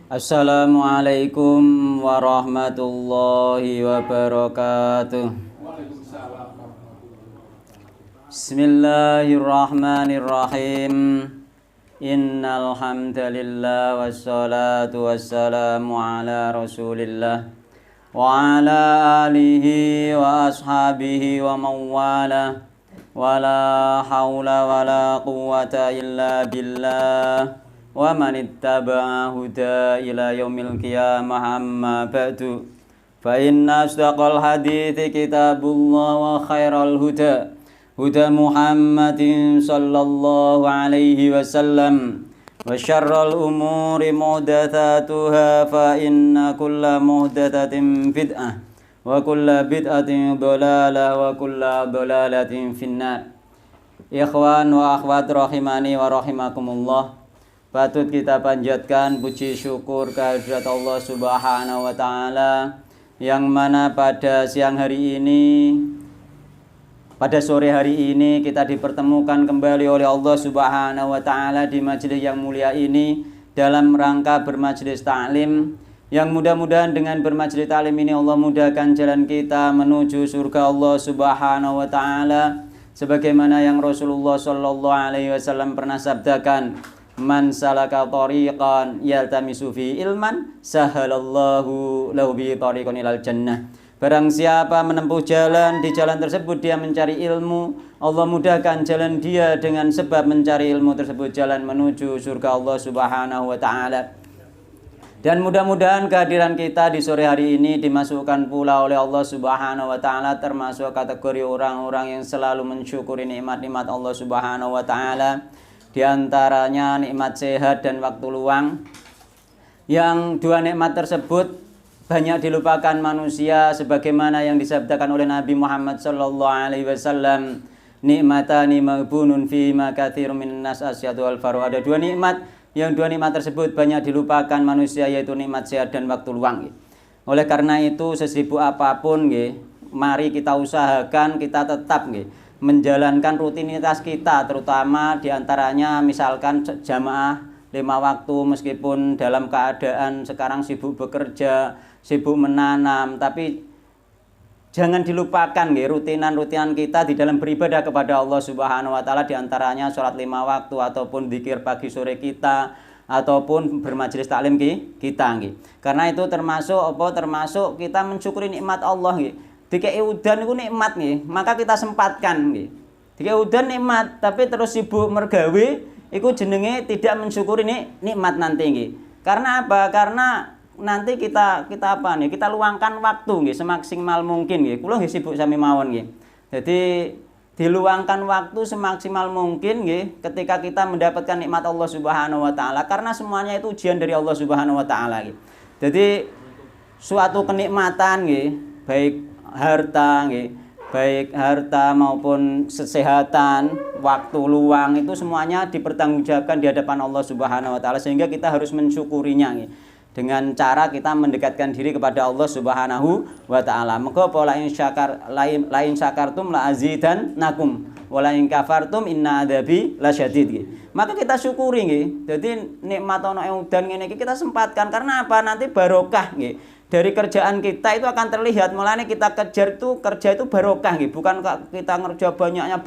Assalamualaikum warahmatullahi wabarakatuh. Bismillahirrahmanirrahim. Innal hamdalillah wassalatu wassalamu ala Rasulillah wa ala alihi wa ashabihi wa mawala wala haula wala quwwata illa billah wa man ittaba'a huda ila yaumil qiyamah amma ba'du fa inna asdaqal hadithi kitabullah wa khairal huda Muhammadin sallallahu alaihi wasallam wa syarral umuri muhdatsatuha fa inna kulla muhdatsatin bid'ah wa kulla bid'atin dhalalah wa kulla dhalalatin finnar. Ikhwan wa akhwat rahimani wa rahimakumullah. Patut kita panjatkan puji syukur kehadirat Allah Subhanahu wa taala yang mana pada siang hari ini, pada sore hari ini kita dipertemukan kembali oleh Allah Subhanahu wa taala di majelis yang mulia ini dalam rangka bermajelis ta'lim, yang mudah-mudahan dengan bermajelis ta'lim ini Allah mudahkan jalan kita menuju surga Allah Subhanahu wa taala sebagaimana yang Rasulullah sallallahu alaihi wasallam pernah sabdakan, man salaka tariqan yaltamisu fi ilman sahalallahu lahu bi tariqan ilal jannah. Barang siapa menempuh jalan, di jalan tersebut dia mencari ilmu, Allah mudahkan jalan dia dengan sebab mencari ilmu tersebut jalan menuju surga Allah Subhanahu wa taala. Dan mudah-mudahan kehadiran kita di sore hari ini dimasukkan pula oleh Allah Subhanahu wa taala termasuk kategori orang-orang yang selalu mensyukuri nikmat-nikmat Allah Subhanahu wa taala. Di antaranya nikmat sehat dan waktu luang, yang dua nikmat tersebut banyak dilupakan manusia sebagaimana yang disabdakan oleh Nabi Muhammad sallallahu alaihi wasallam, nikmatani maghbunun fi ma katsirun minan nas asyadu al faru. Ada dua nikmat, yang dua nikmat tersebut banyak dilupakan manusia, yaitu nikmat sehat dan waktu luang. Oleh karena itu sesibuk apapun mari kita usahakan kita tetap menjalankan rutinitas kita, terutama diantaranya misalkan jamaah 5 waktu, meskipun dalam keadaan sekarang sibuk bekerja, sibuk menanam, tapi jangan dilupakan rutinan-rutinan kita di dalam beribadah kepada Allah Subhanahu wa taala, diantaranya sholat 5 waktu ataupun zikir pagi sore kita ataupun bermajelis taklim kita. Karena itu termasuk kita mensyukuri nikmat Allah. Dikei udan itu nikmat maka kita sempatkan Dikei udan nikmat tapi terus sibuk mergawe, itu jenenge tidak mensyukuri nikmat nanti Karena apa? Karena nanti kita luangkan waktu semaksimal mungkin Kula sibuk sami mawon Jadi diluangkan waktu semaksimal mungkin ketika kita mendapatkan nikmat Allah Subhanahu wa taala, karena semuanya itu ujian dari Allah Subhanahu wa taala Jadi suatu kenikmatan baik harta maupun kesehatan, waktu luang, itu semuanya dipertanggungjawabkan di hadapan Allah Subhanahu wa taala, sehingga kita harus mensyukurinya dengan cara kita mendekatkan diri kepada Allah Subhanahu wa taala. Maka lain syakartum la azidannakum wa lain kafartum inna adzabi lasyadid. Maka kita syukuri Jadi nikmat ana udan ngene iki kita sempatkan, karena apa? Nanti barokah dari kerjaan kita itu akan terlihat. Mulanya kita kerja itu barokah bukan kita ngerja banyaknya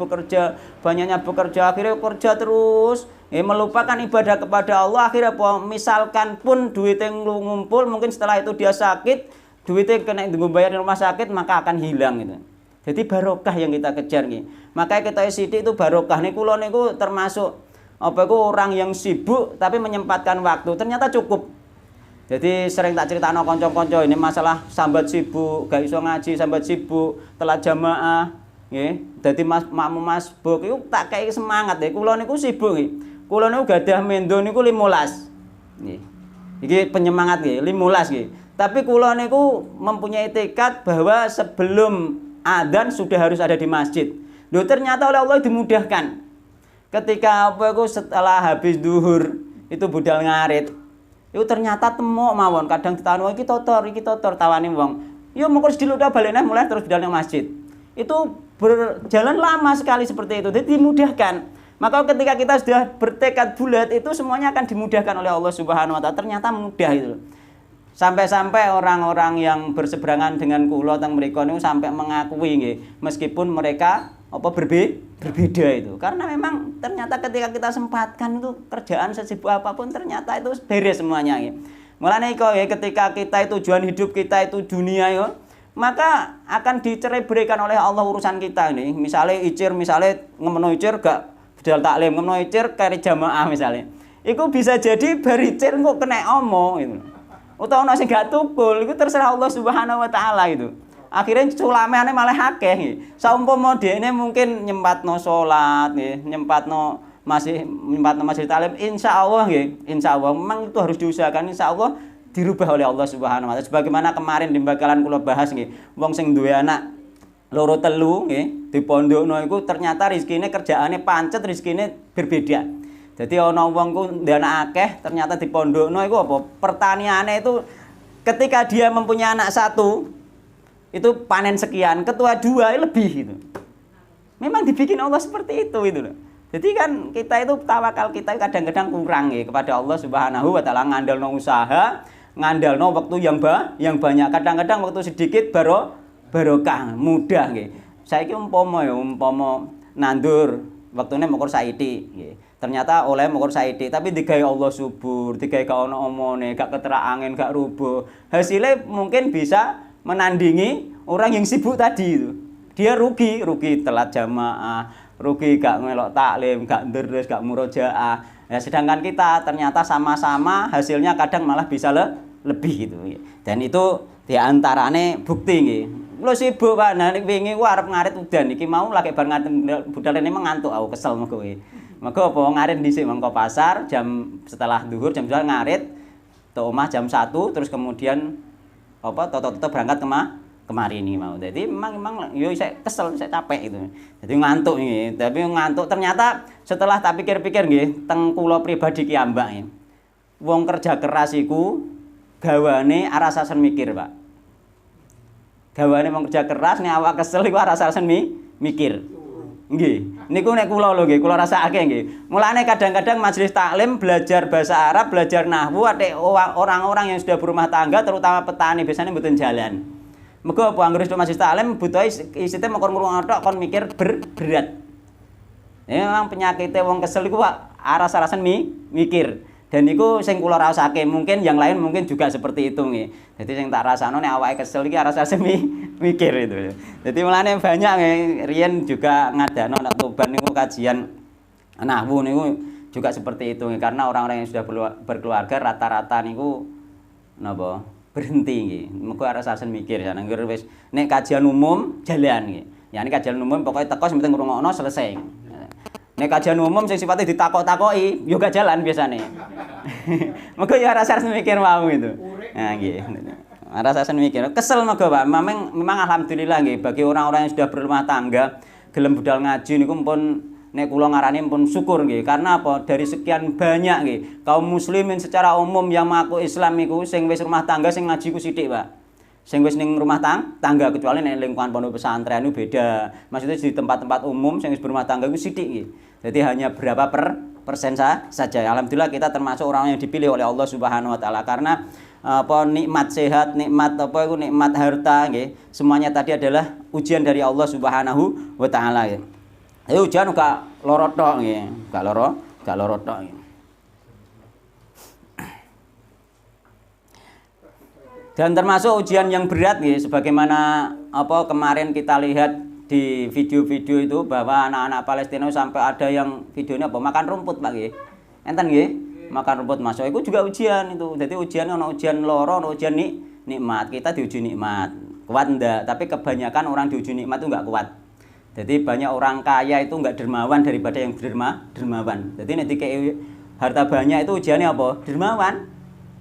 bekerja akhirnya kerja terus melupakan ibadah kepada Allah. Akhirnya misalkan pun duitnya ngumpul, mungkin setelah itu dia sakit, duitnya kena bayar di rumah sakit, maka akan hilang Jadi barokah yang kita kejar Makanya kita sidik itu barokah kula niku termasuk orang yang sibuk tapi menyempatkan waktu, ternyata cukup. Jadi sering tak critakno kanca-kanca ini masalah sambat sibuk, gak iso ngaji, sambat sibuk, telat jamaah, Dadi makmum masbuk iku tak kei semangat kula niku sibuk Kula niku gadah mendo niku 15. Iki penyemangat 15 Tapi kula niku mempunyai tekad bahwa sebelum adzan sudah harus ada di masjid. Ternyata oleh Allah dimudahkan. Ketika setelah habis duhur itu budal ngarit, itu ternyata temuk mawon, kadang ditawani iki totor tawani wong. Yo mengko diludah balene mulai terus budal nang masjid. Itu berjalan lama sekali seperti itu. Jadi dimudahkan. Maka ketika kita sudah bertekad bulat itu semuanya akan dimudahkan oleh Allah Subhanahu wa taala. Ternyata mudah itu. Sampai-sampai orang-orang yang berseberangan dengan kula teng mriku niku sampai mengakui nggih, meskipun mereka berbeda itu. Karena memang ternyata ketika kita sempatkan itu kerjaan sesibuk apapun ternyata itu beres semuanya nggih. Mulane iku ya ketika kita itu tujuan hidup kita itu dunia ya, maka akan dicerai-beraikan oleh Allah urusan kita ini. Misalnya icir, misalnya ngemeno icir gak budal taklim, ngemeno icir kari jamaah misalnya. Iku bisa jadi baricir kok kena omong gitu. Utawa ana sing gak tukul, itu terserah Allah Subhanahu wa taala itu. Akhirnya culameane malah akeh nggih. Saumpama dhekne mungkin nyempatno salat nggih, nyempatno masjid taklim, insyaallah nggih, insyaallah memang itu harus diusahakan, insyaallah dirubah oleh Allah Subhanahu wa taala. Sebagaimana kemarin di bakalan kula bahas nggih, wong sing duwe anak loro telu nggih, di pondokno iku ternyata rezekine kerjaane pancet rezekine berbeda. Jadi ana wong ku duwe anak akeh, ternyata di pondokno iku apa? Pertaniane itu ketika dia mempunyai anak satu itu panen sekian, ketua dua lebih itu. Memang dibikin Allah seperti itu loh. Jadi kan kita itu tawakal kita kadang-kadang kurang ya kepada Allah Subhanahu wa taala, ngandalno usaha, ngandalno waktu yang banyak. Kadang-kadang waktu sedikit barokah, mudah nggih. Saiki umpama nandur waktune mokor saiti nggih. Ternyata oleh mokor saiti tapi digawe Allah subur, digawe gak ono omone, gak keterak angin, gak rubuh. Hasilnya mungkin bisa menandingi orang yang sibuk tadi itu. Dia rugi telat jamaah, rugi gak melok taklim, gak nderdus, gak murojaah. Ya, sedangkan kita ternyata sama-sama hasilnya kadang malah bisa lebih gitu. Dan itu diantarane bukti nggih. Lo sibuk Pak, nah wingi ku arep ngarit udan iki mau lagi bar ngaten budal rene mengantuk aku kesel mengko kowe. Mengko apa ngarit dhisik mengko pasar jam setelah zuhur jam 2 ngarit ke omah jam 1 terus kemudian apa toto-toto berangkat kemari ini mau. Jadi memang yo saya kesel, saya capek itu. Jadi ngantuk nggih. Tapi ngantuk ternyata setelah tak pikir-pikir nggih, teng kula pribadi ki ambak nggih. Wong kerja keras iku gawane arasasen mikir, Pak. Gawane wong kerja keras nek awak kesel iku arasasen mikir. Nggih. Niku nek kula lho nggih, kula rasakake nggih. Mulane kadang-kadang majelis taklim belajar bahasa Arab, belajar nahwu atik orang-orang yang sudah berumah tangga terutama petani biasanya mboten jalan. Mergo apa anggere majelis taklim butuh isite mokor ngrungokno tok kon mikir berat. Memang penyakite wong kesel iku aras-arasen mikir. Dan niku sing kula rasake, mungkin yang lain mungkin juga seperti itu nggih. Jadi sing tak rasano nek awake kesel iki aras-arasen mikir itu. Jadi mulane banyak nggih riyen juga ngadano nek Tuban niku kajian nahwu niku juga seperti itu nggih. Karena orang-orang yang sudah berkeluarga rata-rata niku napa berhenti nggih. Muga aras-arasen mikir jan anggere wis nek kajian umum jalan nggih. Ya nek kajian umum pokoke teko sing penting ngrungokno selesai. Nek kajian umum sing sifatnya ditakok-takoki yo gak jalan biasane. Muga ya aras-arasen mikir mau itu. Nah nggih. Aras-arasen mikir. Kesel muga Pak. Memang alhamdulillah nggih bagi orang-orang yang sudah berumah tangga gelem budal ngaji niku pun nek kula ngarani pun syukur nggih. Karena apa? Dari sekian banyak nggih kaum muslimin secara umum yang mengaku Islam niku sing wis rumah tangga sing ngaji ku sithik, Pak. Sing wis ning rumah tangga kecuali nek lingkungan pondok pesantren itu beda. Maksudnya di tempat-tempat umum sing wis berumah tangga ku sithik nggih. Jadi hanya berapa persen saja. Alhamdulillah kita termasuk orang yang dipilih oleh Allah Subhanahu wa taala karena apa nikmat sehat, nikmat apa itu nikmat harta nggih. Semuanya tadi adalah ujian dari Allah Subhanahu wa taala nggih. Ujian gak loro tok nggih, gak loro tok nggih. Dan termasuk ujian yang berat nggih sebagaimana apa kemarin kita lihat di video-video itu bahwa anak-anak Palestina sampai ada yang videonya apa makan rumput Pak nggih. Enten nggih, makan rumput masuk itu juga ujian itu. Jadi ujian ono ujian loro, ono ujian nikmat. Kita diuji nikmat. Kuat ndak, tapi kebanyakan orang diuji nikmat itu enggak kuat. Jadi banyak orang kaya itu enggak dermawan daripada yang dermawan. Jadi nek dikei harta banyak itu ujiannya apa? Dermawan.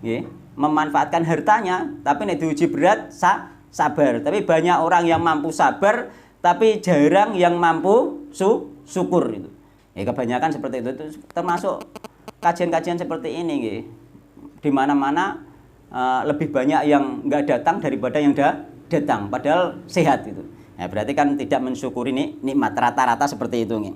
Nggih, memanfaatkan hartanya, tapi nek diuji berat sabar. Tapi banyak orang yang mampu sabar tapi jarang yang mampu syukur itu. Ya kebanyakan seperti itu termasuk kajian-kajian seperti ini nggih. Di mana-mana lebih banyak yang enggak datang daripada yang datang padahal sehat itu. Ya berarti kan tidak mensyukuri nikmat rata-rata seperti itu nggih.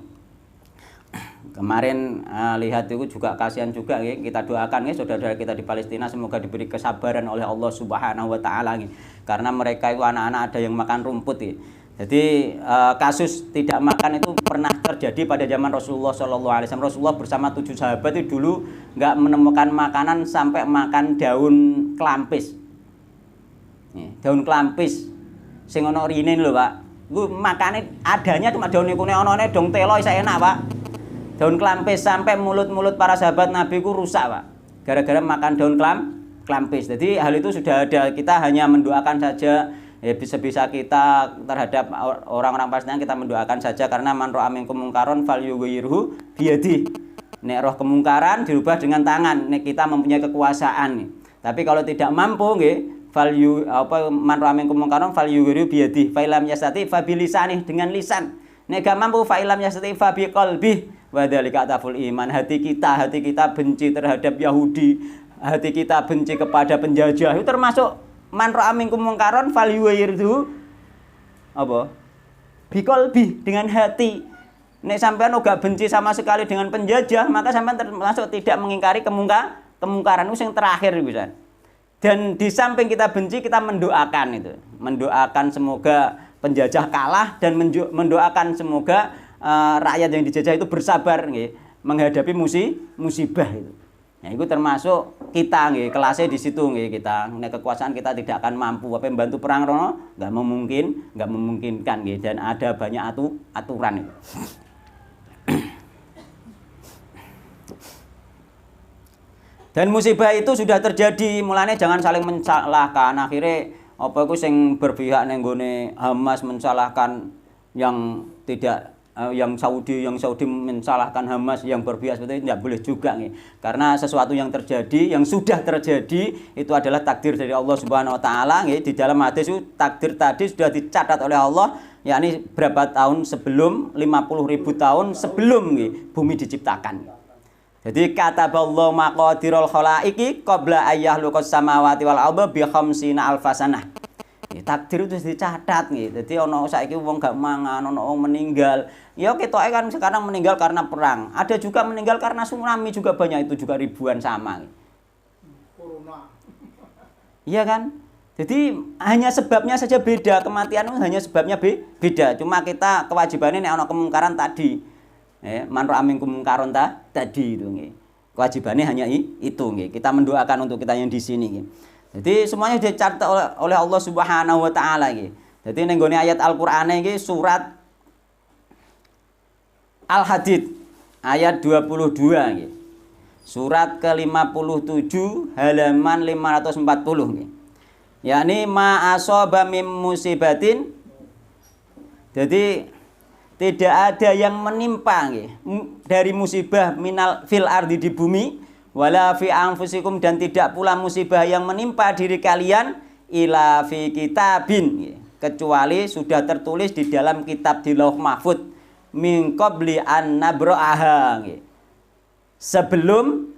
Kemarin lihat itu juga kasihan juga ya. Kita doakan ya saudara-saudara kita di Palestina semoga diberi kesabaran oleh Allah Subhanahu wa taala ya. Karena mereka itu anak-anak ada yang makan rumput ya. Jadi kasus tidak makan itu pernah terjadi pada zaman Rasulullah SAW. Rasulullah bersama 7 sahabat itu dulu nggak menemukan makanan sampai makan daun kelampis. Daun kelampis sing ono rine lho, Pak. Iku makane adanya cuma daun iku nek onone dong telo isa enak, Pak. Daun kelampis sampai mulut-mulut para sahabat Nabi ku rusak, Pak. Gara-gara makan daun kelampis. Jadi hal itu sudah ada. Kita hanya mendoakan saja ya bisa-bisa kita terhadap orang-orang Palestina kita mendoakan saja karena man ra'a minkum mungkaron falyughayyirhu biyadi. Nek roh kemungkaran dirubah dengan tangan. Nek kita mempunyai kekuasaan nih. Tapi kalau tidak mampu nggih man ra'a minkum mungkaron falyughayyirhu biyadi. Fa illam yastati fa bilisani dengan lisan. Nek gak mampu fa illam yastati fa biqalbi. Wa dzalika ataful iman. Hati kita benci terhadap Yahudi. Hati kita benci kepada penjajah. Itu termasuk man ra'a minkum mungkaron falyughayyirhu apa? Biqalbi dengan hati. Nek sampean uga benci sama sekali dengan penjajah, maka sampean termasuk tidak mengingkari kemungkaran itu yang terakhir bisa. Dan di samping kita benci, kita mendoakan itu. Mendoakan semoga penjajah kalah dan mendoakan semoga rakyat yang dijajah itu bersabar nggih, menghadapi musibah itu. Nah, itu termasuk kita nggih, kelasnya di situ nggih kita. Nek kekuasaan kita tidak akan mampu apa membantu perang rono, enggak memungkinkan nggih dan ada banyak aturan itu. Dan musibah itu sudah terjadi, mulanya jangan saling mensalahkan. Akhirnya apa iku sing berpihak ning gone Hamas mensalahkan yang tidak yang Saudi mensalahkan Hamas yang berpihak seperti itu tidak boleh juga nih. Karena sesuatu yang terjadi, yang sudah terjadi itu adalah takdir dari Allah Subhanahu wa taala nih. Di dalam hadis itu takdir tadi sudah dicatat oleh Allah, yakni berapa tahun sebelum 50.000 tahun sebelum nih, bumi diciptakan. Jadi kataballahu maqadirul khalaiqi qabla ayyahluqas samawati wal arda bi khamsina alfasanah. Takdir itu dicatat nih. Jadi ono saiki wong gak mangan, ono wong meninggal. Ya ketoke kan sekarang meninggal karena perang. Ada juga meninggal karena tsunami juga banyak, itu juga ribuan sama. Corona. Iya kan? Jadi hanya sebabnya saja beda, kematian itu hanya sebabnya beda. Cuma kita kewajibannya nek ono kemungkaran tadi. Man ra'a minkum mungkaron tadi itu nggih. Kewajibannya hanya itu nggih. Kita mendoakan untuk kita yang di sini nggih. Jadi semuanya dicatat oleh Allah Subhanahu wa taala nggih. Jadi ning gone ayat Al-Qur'ane iki surat Al-Hadid ayat 22 nggih. Surat ke-57 halaman 540 nggih. Yakni ma asaba mim musibatin. Jadi tidak ada yang menimpa dari musibah minal fil ardi di bumi wala fi anfusikum dan tidak pula musibah yang menimpa diri kalian ila fi kitabin kecuali sudah tertulis di dalam kitab di Lauh Mahfuz min qabli an nabra'aha sebelum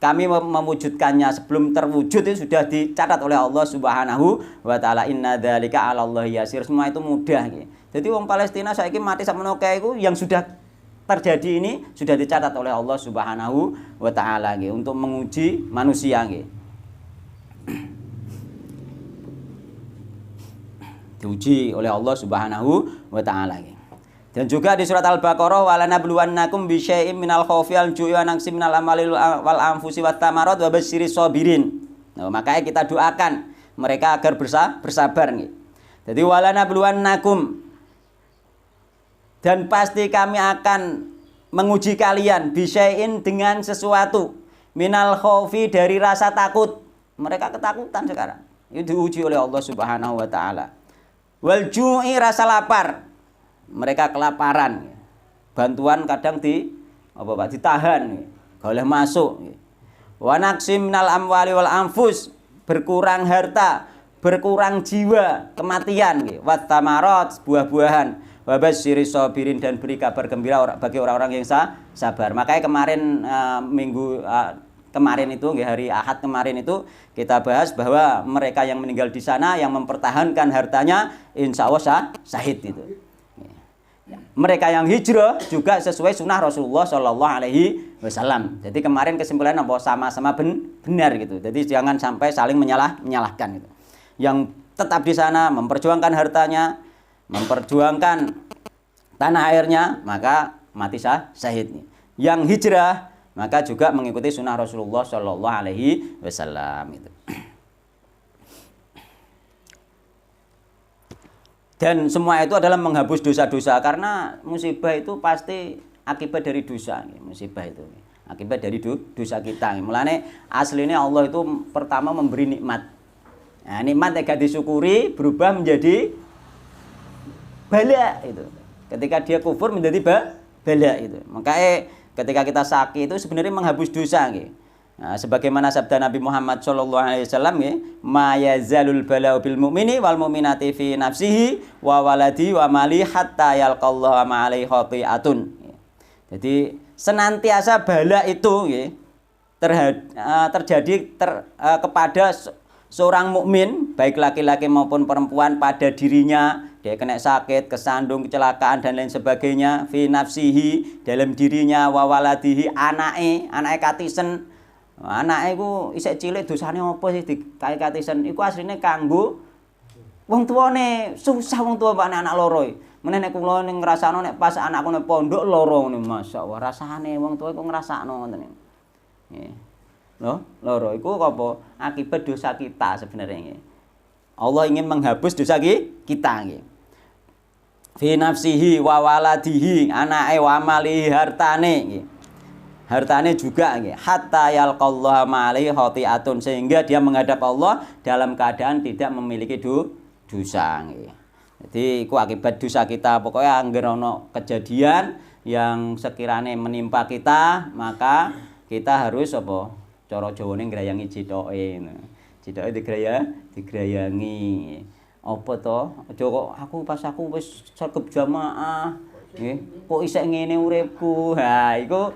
kami mewujudkannya, sebelum terwujud itu sudah dicatat oleh Allah Subhanahu wa taala. Inna dzalika 'alallahi yasir. Semua itu mudah nggih. Jadi wong Palestina saiki mati sakmene kae iku yang sudah terjadi ini sudah dicatat oleh Allah Subhanahu wa taala nggih untuk menguji manusia nggih. Diuji oleh Allah Subhanahu wa taala nggih. Dan juga di surat Al-Baqarah walanabluwannakum bisyai'im minal khaufi wal ju'i wa naqsim minal amwali wal anfusi wat tamarat wa basyiris sabirin. Nah, makanya kita doakan mereka agar bersabar nih. Jadi walanabluwannakum dan pasti kami akan menguji kalian bisyai'in dengan sesuatu minal khaufi dari rasa takut. Mereka ketakutan sekarang. Itu diuji oleh Allah Subhanahu wa taala. Wal ju'i rasa lapar. Mereka kelaparan, bantuan kadang ditahan, gak boleh masuk. Wa naqsim minal amwali wal anfus, berkurang harta, berkurang jiwa, kematian. Wat tamarat, buah-buahan. Wa basyiris sabirin dan beri kabar gembira bagi orang-orang yang sabar. Makanya kemarin minggu kemarin itu hari Ahad kemarin itu kita bahas bahwa mereka yang meninggal di sana yang mempertahankan hartanya insya Allah syahid itu. mereka yang hijrah juga sesuai sunnah Rasulullah Shallallahu Alaihi Wasallam. Jadi kemarin kesimpulan apa sama-sama benar gitu. Jadi jangan sampai saling menyalahkan gitu. Yang tetap di sana memperjuangkan hartanya, memperjuangkan tanah airnya, maka mati syahid. Yang hijrah maka juga mengikuti sunnah Rasulullah Shallallahu Alaihi Wasallam itu. Dan semua itu adalah menghapus dosa-dosa, karena musibah itu pasti akibat dari dosa. Musibah itu akibat dari dosa kita. Mulane aslinya Allah itu pertama memberi nikmat. Nah, nikmat yang gak disyukuri berubah menjadi bala itu. Ketika dia kufur menjadi bala itu. Makanya ketika kita sakit itu sebenarnya menghapus dosa. Nah, sebagaimana sabda Nabi Muhammad sallallahu alaihi wasallam, ma yazalul bala'u bil mu'mini wal mu'minati fi nafsihi wa waladi wa mali hatta yalqallaha ma alaihi khati'atun. Jadi senantiasa bala itu terjadi kepada seorang mukmin, baik laki-laki maupun perempuan, pada dirinya. Dia kena sakit, kesandung, kecelakaan dan lain sebagainya, fi nafsihi, dalam dirinya, wa waladihi, anake katisen. Anake iku isih cilik dosane apa sih dikatisen? Iku asline kanggo wong tuane, susah wong tua pak anak loro. Meneh nek kula ning ngrasakno nek pas anakku ning pondok loro ngene, masyaallah rasane wong tua iku ngrasakno ngoten. Nggih. Loh, loro iku apa? Akibat dosa kita sebenarnya. Allah ingin menghapus dosa kita nggih. Fi nafsihi wa waladihi, anake wa malihi, hartane nggih. Hartanya juga hatta yalqallaha ma'alaihi khati'atun, sehingga dia menghadap Allah dalam keadaan tidak memiliki dosa. Jadi itu akibat dosa kita. Pokoknya angger ono kejadian yang sekiranya menimpa kita, maka kita harus apa? Cara Jawane ngrayangi jitoke. Jitoke digrayangi. Apa to? Aja kok aku wis sergep jamaah. Nggih, kok isih ngene uripku. Ha, iku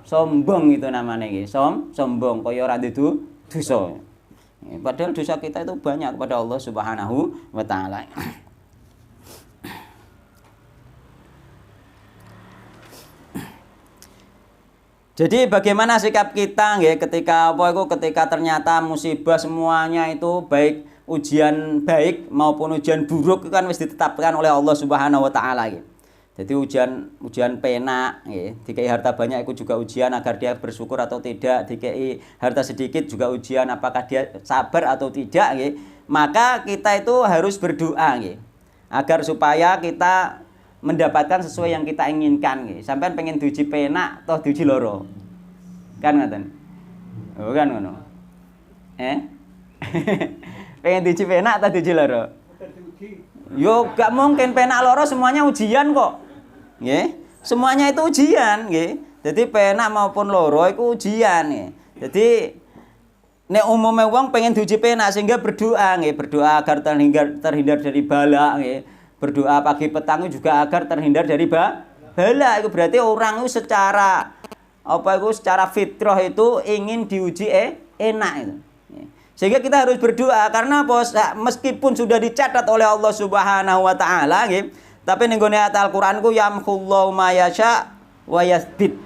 sombong itu namanya nggih. Sombong kaya ora dudu dosa. Padahal dosa kita itu banyak kepada Allah Subhanahu wa taala. Jadi bagaimana sikap kita nggih ketika ketika ternyata musibah semuanya itu baik ujian baik maupun ujian buruk kan wis ditetapkan oleh Allah Subhanahu wa taala nggih. Jadi ujian penak, dikei harta banyak itu juga ujian agar dia bersyukur atau tidak. Dikei harta sedikit juga ujian apakah dia sabar atau tidak. Maka kita itu harus berdoa agar supaya kita mendapatkan sesuai yang kita inginkan. Sampai pengen diuji penak atau diuji loro, kan ngoten? Oh kan ngono. Pengen diuji penak atau diuji loro? Yo gak mungkin penak loro semuanya ujian kok. Nggih, semuanya itu ujian nggih. Jadi penak maupun loro itu ujian nggih. Jadi nek umume wong pengen diuji penak sehingga berdoa nggih, berdoa agar terhindar dari bala nggih. Berdoa pagi petang juga agar terhindar dari bala. Itu berarti orang itu secara secara fitrah itu ingin diuji enak itu. Sehingga kita harus berdoa karena apa? Meskipun sudah dicatat oleh Allah Subhanahu wa taala nggih, tapi ning gone ayat Al-Qur'an ku yamhullahu ma yasha wa yatsbit.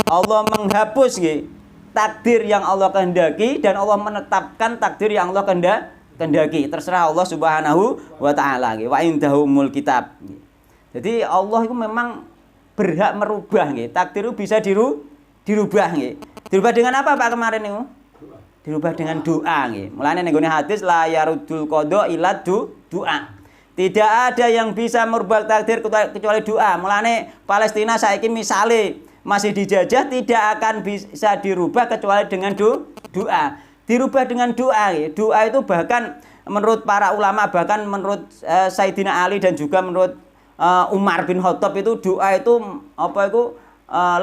Allah menghapus nggih takdir yang Allah kehendaki dan Allah menetapkan takdir yang Allah kehendaki. Terserah Allah Subhanahu wa taala nggih. Wa indahumul kitab. Jadi Allah itu memang berhak merubah nggih. Takdir itu bisa dirubah nggih. Dirubah dengan apa Pak kemarin itu? Dirubah dengan doa nggih. Mulane ning gone hadis la yarudul qada illa doa. Tidak ada yang bisa merubah takdir kecuali doa. Mulane Palestina saiki misale masih dijajah tidak akan bisa dirubah kecuali dengan doa. Dirubah dengan doa nggih. Doa itu bahkan menurut para ulama, bahkan menurut Sayyidina Ali dan juga menurut Umar bin Khattab itu doa itu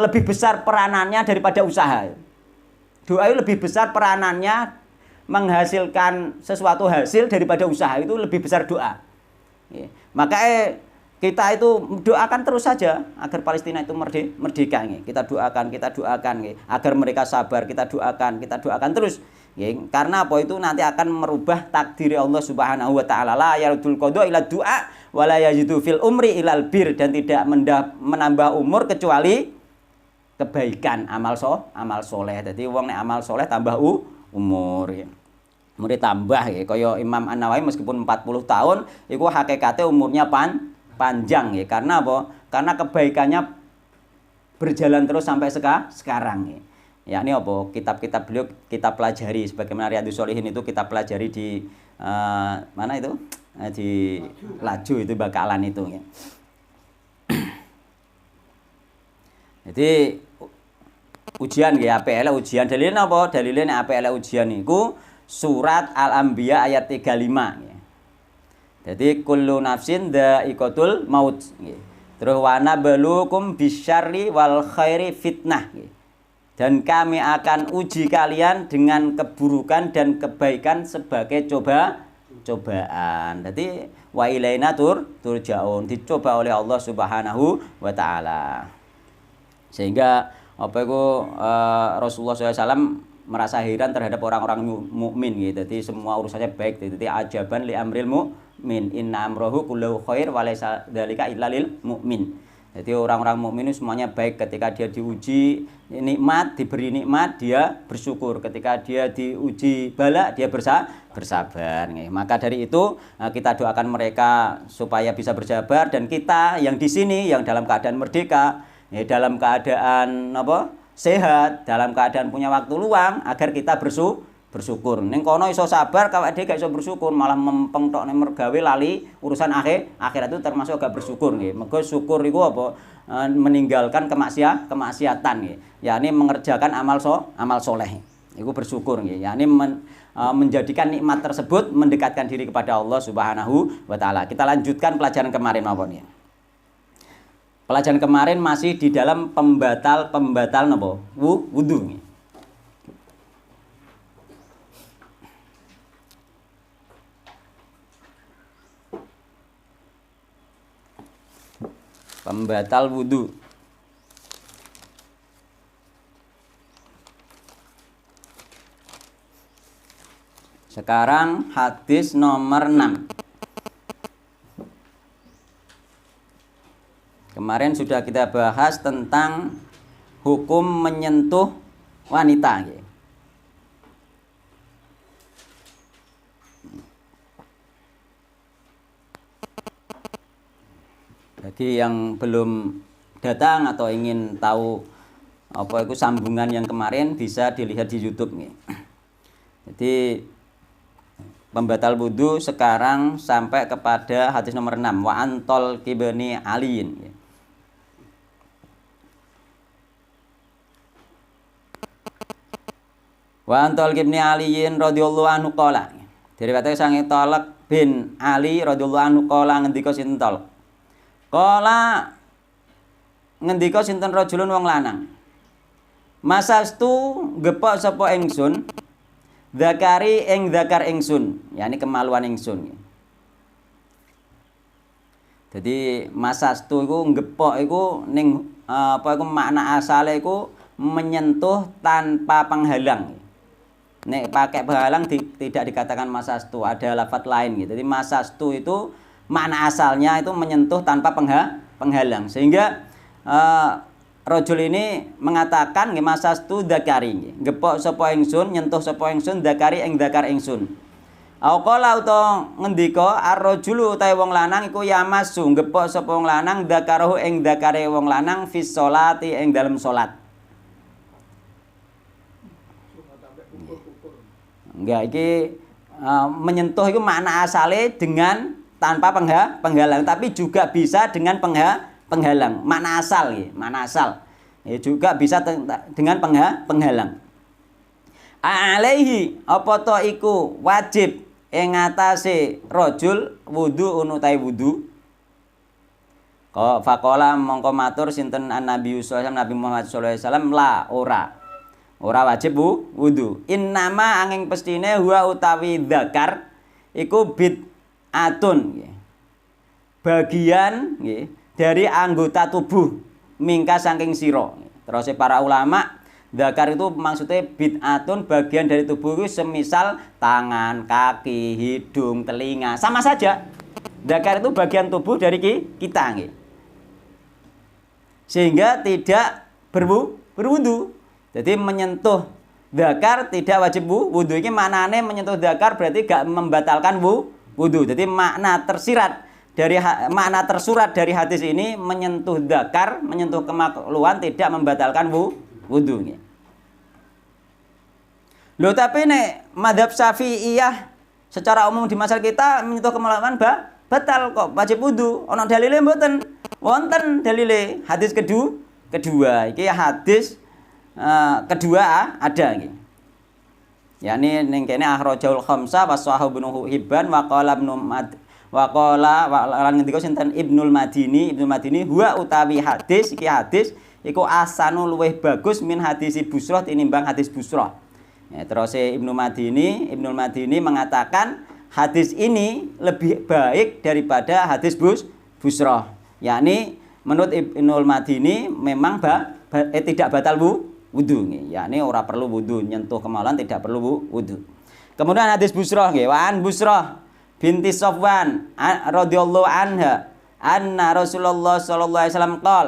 lebih besar peranannya daripada usaha. Doa itu lebih besar peranannya menghasilkan sesuatu hasil daripada usaha, itu lebih besar doa. Maka kita itu doakan terus saja agar Palestina itu merdeka. Kita doakan agar mereka sabar. Kita doakan terus. Karena apa itu nanti akan merubah takdir Allah Subhanahu wa taala. La yarudul qada ila doa wala yazidu fil umri ilal bir, dan tidak menambah umur kecuali kebaikan, amal soleh. Jadi wong nek amal soleh tambah umur ya. Umure tambah ya. Kaya Imam An-Nawawi meskipun 40 tahun iku hakikate umurnya panjang ya. Karena apa? Karena kebaikannya berjalan terus sampai sekarang ya. Ya ini apa? Kitab-kitab beliau kita pelajari, sebagaimana Riyadhus Shalihin itu kita pelajari di mana itu? Di Laju itu Bakalan itu ya. Jadi ujian ya, APL ujian. Dalilnya apa? Dalilnya APL ujian niku surat Al-Anbiya ayat 35 ya. Jadi kullu nafsin dha'iqatul maut ya. Terus wa nabluukum bisyarri wal khairi fitnah ya. Dan kami akan uji kalian dengan keburukan dan kebaikan sebagai cobaan. Jadi wa ilaina turja'un, dicoba oleh Allah Subhanahu wa taala. Sehingga apa itu Rasulullah SAW merasa heran terhadap orang-orang mukmin gitu. Jadi semua urusannya baik. Jadi ajaban li amril mukmin, inna amrohu kullu khair wa laisa dzalika illa lil mukmin. Jadi orang-orang mukmin itu semuanya baik. Ketika dia diuji nikmat, diberi nikmat, dia bersyukur. Ketika dia diuji bala, dia bersabar. Maka dari itu kita doakan mereka supaya bisa bersabar, dan kita yang di sini yang dalam keadaan merdeka, dalam keadaan sehat, dalam keadaan punya waktu luang, agar kita bersyukur. Ning kono iso sabar, kawak dhewe gak iso bersyukur, malah mempeng tok ning mergawe lali urusan akhirat itu termasuk gak bersyukur nggih. Mergo syukur iku apa? Meninggalkan kemaksiatan nggih. Yakni mengerjakan amal soleh. Iku bersyukur nggih. Yakni menjadikan nikmat tersebut mendekatkan diri kepada Allah Subhanahu wa taala. Kita lanjutkan pelajaran kemarin mawon ya. Pelajaran kemarin masih di dalam pembatal napa? Wudu nggih. Pembatal wudu. Sekarang hadis nomor 6. Kemarin sudah kita bahas tentang hukum menyentuh wanita. Bagi yang belum datang atau ingin tahu apa itu sambungan yang kemarin, bisa dilihat di YouTube nih. Jadi pembatal wudu sekarang sampai kepada hadis nomor 6, wa antol kibni aliin. Wa antol kibni aliin radhiyallahu anhu qala. Diriwayatake sange Thalaq bin Ali radhiyallahu anhu qala, ngendika sinten Thalaq. Kala ngendika sinten rajulun wong lanang. Masastu gepok sapa ingsun zakari ing zakar ingsun, yakni kemaluan ingsun. Jadi masastu iku gepok iku ning apa iku makna asale iku menyentuh tanpa penghalang. Nek pakai penghalang tidak dikatakan masastu, ada lafaz lain gitu. Jadi masastu itu makna asalnya itu menyentuh tanpa penghalang. Sehingga rajul ini mengatakan nggih masastu dzakari nggih. Gepok sapa ingsun, nyentuh sapa ingsun dzakari ing dzakar ingsun. Au qala utawa ngendika ar-rajulu utahe wong lanang iku yamasu gepok sapa wong lanang dzakarahu ing dzakare wong lanang fis sholati ing dalem salat. Enggak, iki menyentuh itu makna asale dengan tanpa penghalang, tapi juga bisa dengan penghalang. Makna asal ya, makna asal. Ya, juga bisa dengan penghalang. Alaihi apa to iku wajib ing atase rajul wudu unutai wudu. Kok faqala mongko matur sinten Nabi Muhammad sallallahu alaihi wasallam la ora wajib wudu. Innama angin pestine huwa utawi dzakar iku bid'atun bagian dari anggota tubuh mingka saking sira. Terus para ulama dzakar itu maksudnya bid'atun bagian dari tubuh itu semisal tangan, kaki, hidung, telinga, sama saja. Dzakar itu bagian tubuh dari kita nggih. Sehingga tidak berwudu. Jadi menyentuh dzakar tidak wajib wudu. Ini maknane menyentuh dzakar berarti gak membatalkan wudu. Jadi makna tersurat dari hadis ini menyentuh dzakar, menyentuh kemakruhan tidak membatalkan wudu. Loh tapi nek mazhab Syafi'iyah secara umum di masyarakat kita menyentuh kemakruhan batal kok wajib wudu. Ono dalile mboten? Wonten dalile. Hadis kedua. Iki hadis kedua ada iki. Yani ning kene akhrajaul khamsah wa sahahu ibnu Hibban wa qala ibnu lan ngendika sinten Ibnul Madini huwa utawi hadis iki hadis iku asanu luweh bagus min hadis Busrah tinimbang hadis Busrah. Ya, terus Ibnul Madini mengatakan hadis ini lebih baik daripada hadis Busrah. Yakni menurut Ibnul Madini memang tidak batal wudu. Yakni ora perlu wudu, nyentuh kemaluan tidak perlu wudu. Kemudian hadis Busrah nggih, wa an Busrah binti Safwan radhiyallahu anha anna Rasulullah sallallahu alaihi wasallam qol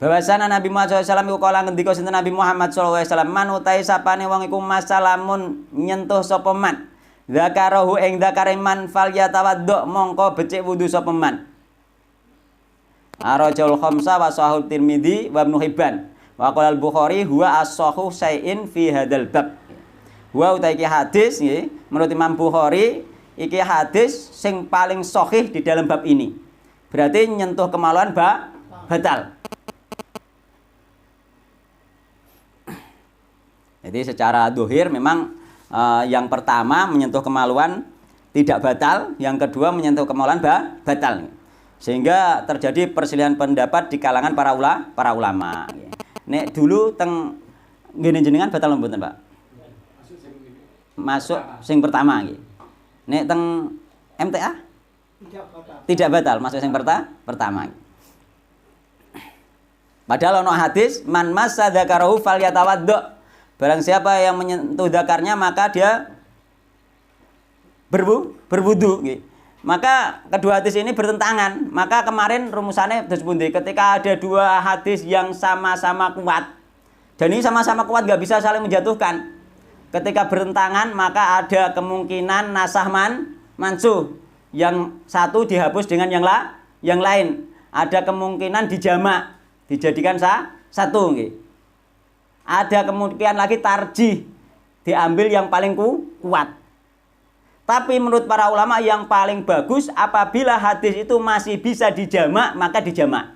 bahwasana Nabi Muhammad SAW iku kala ngendika sinten Nabi Muhammad SAW man utahe sapane wong iku masalamun nyentuh sapa man zakarahu ing zakare man fal yatawaddo mongko becik wudu sapa man arajul khamsah wa sahih Tirmidzi wa Ibnu Hibban wa qala al-Bukhari huwa as-sahih syai'in fi hadzal bab wa utahe iki hadis nggih menurut Imam Bukhari iki hadis sing paling sahih di dalam bab ini berarti nyentuh kemaluan batal. Jadi secara dohir memang yang pertama menyentuh kemaluan tidak batal, yang kedua menyentuh kemaluan batal. Sehingga terjadi perselisihan pendapat di kalangan para ulama. Nek dulu teng ngene jenengan batal mboten, Pak? Masuk sing pertama nggih. Nek teng MTA? Tidak batal, masuk sing pertama. Padahal ono hadis man massa dzakarahu falyatawaddo. Barang siapa yang menyentuh dzakarnya maka dia berwudu. Maka kedua hadis ini bertentangan. Maka kemarin rumusannya disebut ketika ada dua hadis yang sama-sama kuat dan ini sama-sama kuat gak bisa saling menjatuhkan. Ketika bertentangan maka ada kemungkinan nasah mansuh. Yang satu dihapus dengan yang lain. Ada kemungkinan dijamak, dijadikan satu. Ada kemungkinan lagi tarjih, diambil yang paling kuat. Tapi menurut para ulama yang paling bagus apabila hadis itu masih bisa dijamak maka dijamak.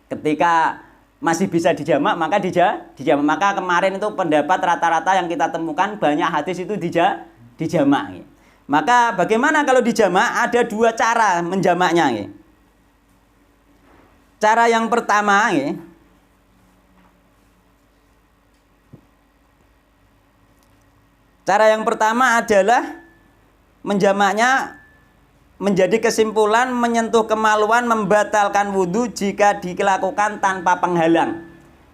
Ketika masih bisa dijamak maka dijamak. Maka kemarin itu pendapat rata-rata yang kita temukan banyak hadis itu dijamak. Maka bagaimana kalau dijamak? Ada dua cara menjamaknya. Cara yang pertama adalah menjamaknya menjadi kesimpulan menyentuh kemaluan membatalkan wudhu jika dilakukan tanpa penghalang.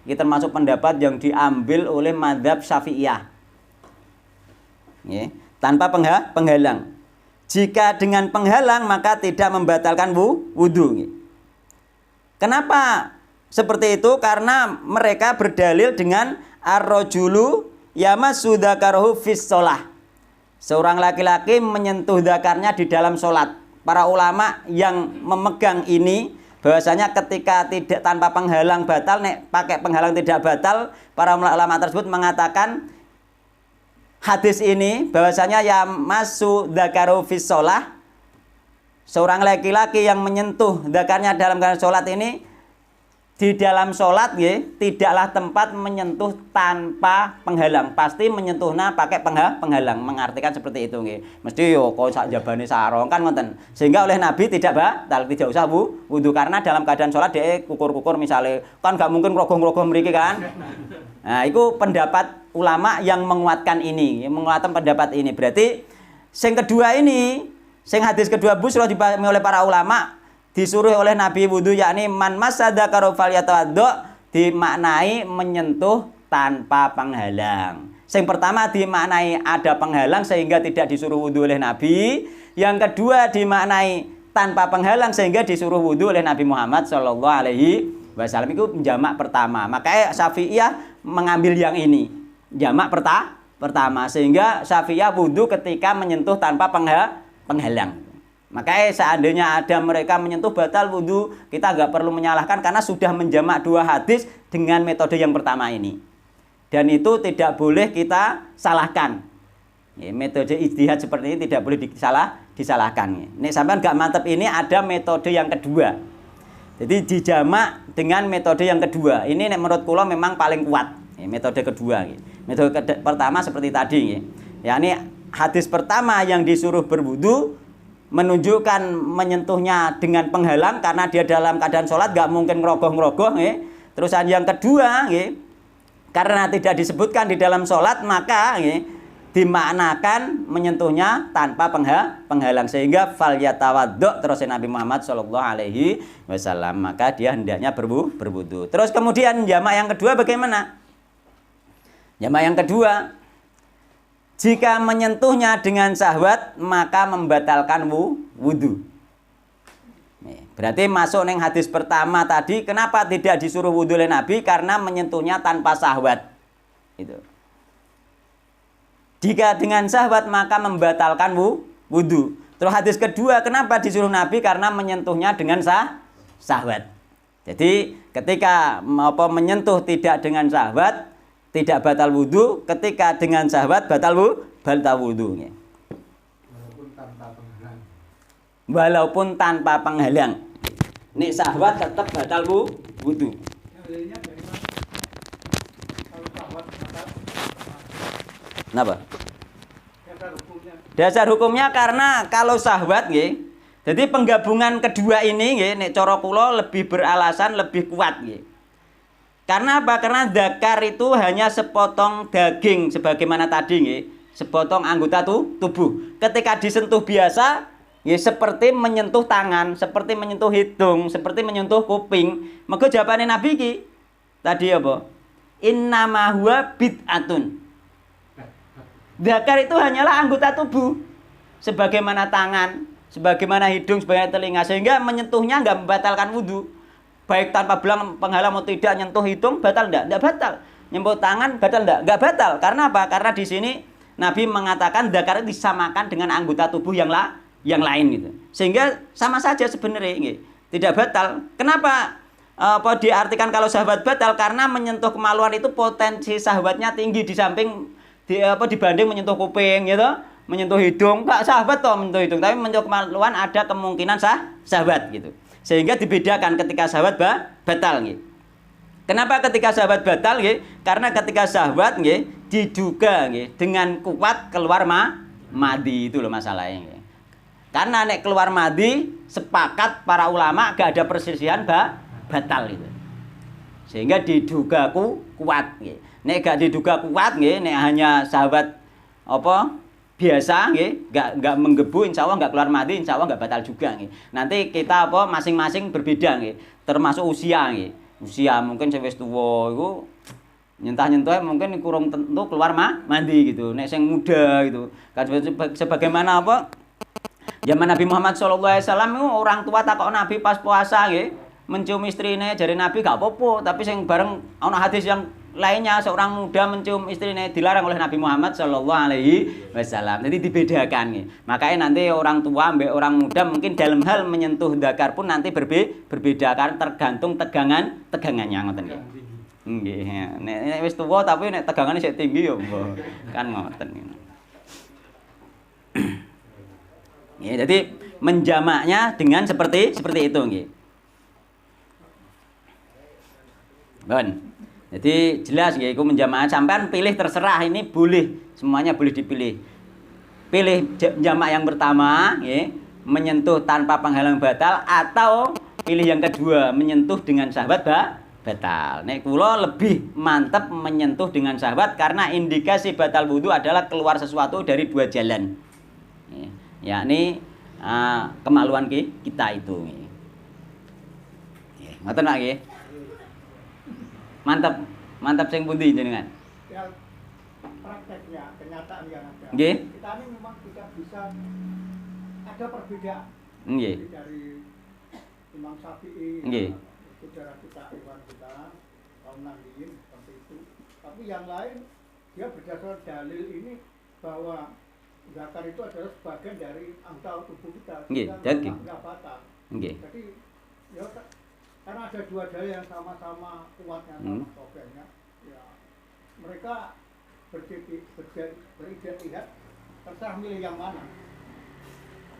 Ini termasuk pendapat yang diambil oleh mazhab Syafi'iyah. Tanpa penghalang. Jika dengan penghalang maka tidak membatalkan wudhu. Kenapa seperti itu? Karena mereka berdalil dengan ar-rajulu yamassu dzakarahu fis shalah. Seorang laki-laki menyentuh dzakarnya di dalam sholat. Para ulama yang memegang ini bahwasanya ketika tidak tanpa penghalang batal, nek pakai penghalang tidak batal, para ulama tersebut mengatakan hadis ini bahwasanya yamassu dzakarahu fis shalah. Seorang laki-laki yang menyentuh dzakarnya dalam keadaan sholat ini di dalam sholat tidaklah tempat menyentuh tanpa penghalang. Pasti menyentuhnya pakai penghalang. Mengartikan seperti itu mesti yo kok sak jabane sarong kan ngoten. Sehingga oleh Nabi tidak usah wudu karena dalam keadaan sholat dia kukur-kukur misalnya kan gak mungkin rogong-rogong mriki kan. Nah, itu pendapat ulama yang menguatkan ini, menguatkan pendapat ini. Berarti sing kedua ini, sing hadis kedua Busrah dipahami oleh para ulama disuruh oleh Nabi wudu yakni man massa dzakarahu falyatawaddo dimaknai menyentuh tanpa penghalang. Yang pertama dimaknai ada penghalang sehingga tidak disuruh wudhu oleh Nabi. Yang kedua dimaknai tanpa penghalang sehingga disuruh wudhu oleh Nabi Muhammad Shallallahu Alaihi Wasallam. Itu jamak pertama. Makanya Syafi'iyah mengambil yang ini, jamak pertama, sehingga Syafi'iyah wudhu ketika menyentuh tanpa penghalang. Makanya seandainya ada mereka menyentuh batal wudhu, kita nggak perlu menyalahkan karena sudah menjamak dua hadis dengan metode yang pertama ini. Dan itu tidak boleh kita salahkan. Ya, metode ijtihad seperti ini tidak boleh disalahkan. Nek sampean nggak mantep ini ada metode yang kedua. Jadi dijamak dengan metode yang kedua. Ini menurut kula memang paling kuat. Ya, metode kedua. Ya. Metode pertama seperti tadi. Ya, ini hadis pertama yang disuruh berwudu menunjukkan menyentuhnya dengan penghalang karena dia dalam keadaan sholat gak mungkin ngerogoh-ngerogoh. Terus yang kedua, karena tidak disebutkan di dalam sholat maka dimaknakan menyentuhnya tanpa penghalang sehingga fal yatawaddo terus Nabi Muhammad Shallallahu Alaihi Wasallam, maka dia hendaknya berwudu. Terus kemudian jamak yang kedua bagaimana? Jamak yang kedua, jika menyentuhnya dengan syahwat maka membatalkan wudu. Berarti masuk neng hadis pertama tadi, kenapa tidak disuruh wudu oleh Nabi? Karena menyentuhnya tanpa syahwat. Itu. Jika dengan syahwat maka membatalkan wudu. Terus hadis kedua, kenapa disuruh Nabi? Karena menyentuhnya dengan syahwat. Jadi ketika menyentuh tidak dengan syahwat tidak batal wudu, ketika dengan syahwat batal wudu. Walaupun tanpa penghalang. Nek syahwat tetap batal wudu. Kenapa? Dasar hukumnya karena kalau syahwat jadi penggabungan kedua ini nek cara kula lebih beralasan lebih kuat Karena apa? Karena dzakar itu hanya sepotong daging sebagaimana tadi sepotong anggota tubuh. Ketika disentuh biasa seperti menyentuh tangan, seperti menyentuh hidung, seperti menyentuh kuping. Maka jawabannya Nabi tadi apa? Innama huwa bid'atun. Dzakar itu hanyalah anggota tubuh. Sebagaimana tangan, sebagaimana hidung, sebagaimana telinga, sehingga menyentuhnya enggak membatalkan wudu. Baik tanpa bilang penghalang atau tidak, nyentuh hidung batal enggak? Enggak batal. Nyentuh tangan batal enggak? Enggak batal. Karena apa? Karena di sini Nabi mengatakan dzakar itu disamakan dengan anggota tubuh yang lain gitu. Sehingga sama saja sebenarnya tidak batal. Kenapa diartikan kalau syahwat batal? Karena menyentuh kemaluan itu potensi syahwatnya tinggi di samping dibanding menyentuh kuping gitu, menyentuh hidung. Enggak syahwat toh menyentuh hidung, tapi menyentuh kemaluan ada kemungkinan syahwat gitu. Sehingga dibedakan ketika syahwat batal Kenapa ketika syahwat batal Karena ketika syahwat diduga dengan kuat keluar madi, itu loh masalahnya. Karena nek keluar madi sepakat para ulama gak ada perselisihan batal itu. Sehingga diduga kuat Nek gak diduga kuat nek hanya syahwat biasa enggak menggebu, insya Allah enggak keluar madi, insya Allah enggak batal juga Nanti kita masing-masing berbeda termasuk usia usia mungkin wis tuwa iku nyentah-nyentah mungkin kurang tentu keluar mandi gitu. Nek sing muda gitu kan sebagaimana zaman Nabi Muhammad SAW itu orang tua takok Nabi pas puasa mencium istrine, jari Nabi gak apa-apa, tapi sing bareng ana hadis yang lainnya seorang muda mencium istrinya dilarang oleh Nabi Muhammad Shallallahu Alaihi Wasallam. Jadi dibedakan Makanya nanti orang tua ambek orang muda mungkin dalam hal menyentuh dzakar pun nanti berbeda kan tergantung tegangannya ngoten nggih. Nek wis tuwa tapi nek tegangane sik tinggi kan ngoten. Jadi menjamaknya dengan seperti itu Jadi jelas itu menjamak sampean pilih terserah, ini boleh, semuanya boleh dipilih. Pilih jamak yang pertama menyentuh tanpa penghalang batal, atau pilih yang kedua menyentuh dengan syahwat batal. Nek kula lebih mantap menyentuh dengan syahwat karena indikasi batal wudu adalah keluar sesuatu dari dua jalan. Yakni kemaluan kita itu. Ngoten nggih? Mantap sing pundi jenengan? prakteknya, kenyataan yang ada. Nggih. Kita ini memang tidak bisa ada perbedaan. Nggih. Dari Imam Syafi'i, Nggih. saudara kita, Iwan kita, kaum Nahdliyin seperti itu. Tapi yang lain dia berdasarkan dalil ini bahwa zakar itu adalah sebagian dari anggota tubuh kita. Nggih, daging. Enggak batal. Nggih. Jadi ya karena ada dua dalil yang sama-sama kuatnya, sama kokohnya, ya mereka berijtihad terserah milih yang mana.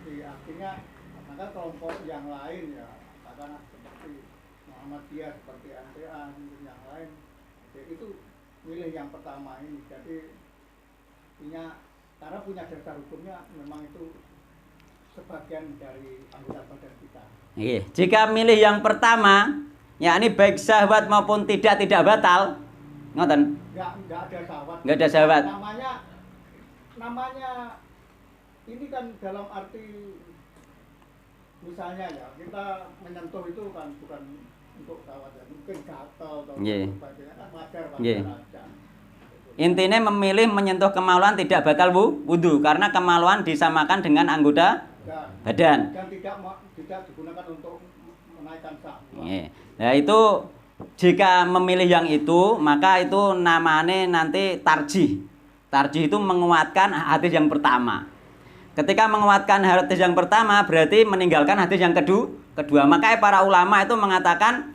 Jadi artinya maka kelompok yang lain ya katakanlah seperti Muhammadiyah, seperti NPA, yang lain, jadi itu milih yang pertama ini. Jadi karena punya dasar hukumnya memang itu sebagian dari anggota badan kita. Jika milih yang pertama, yakni baik syahwat maupun tidak batal, ngoten. Enggak ada syahwat. Enggak ada syahwat. Namanya ini kan dalam arti misalnya ya kita menyentuh itu kan bukan untuk syahwat, ya mungkin gatal atau sebagainya, kan wajar aja. Intinya memilih menyentuh kemaluan tidak batal wudu karena kemaluan disamakan dengan anggota badan. Dan tidak digunakan untuk menaikkan syahwat. Nah itu jika memilih yang itu maka itu namanya nanti tarjih. Tarjih itu menguatkan hadis yang pertama. Ketika menguatkan hadis yang pertama berarti meninggalkan hadis yang kedua. Makanya para ulama itu mengatakan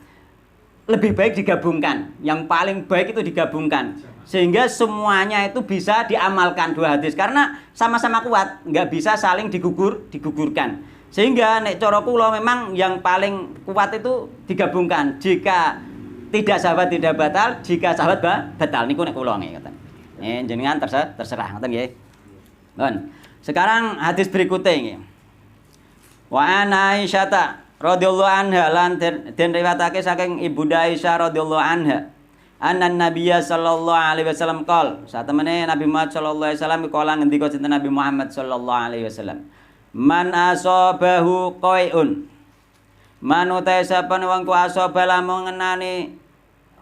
lebih baik digabungkan. Yang paling baik itu digabungkan. Sehingga semuanya itu bisa diamalkan dua hadis. Karena sama-sama kuat. Nggak bisa saling digugurkan. Sehingga nek cara kula memang yang paling kuat itu digabungkan. Jika tidak sahabat tidak batal, jika sahabat batal. Niku nek kula ngeten. Jenengan terserah ngoten nggih. Nun. Sekarang hadis berikutnya ini. Wa ana Aisyata radhiyallahu anha lan den riwayatake saking Ibunda Aisyah radhiyallahu anha. Anna Nabiyya sallallahu alaihi wasallam qol. Satemene Nabi Muhammad sallallahu alaihi wasallam kala ngendika sinten Nabi Muhammad sallallahu alaihi wasallam. Man asabahu qai'un. Man uta sapa wong ku asaba lamun ngenani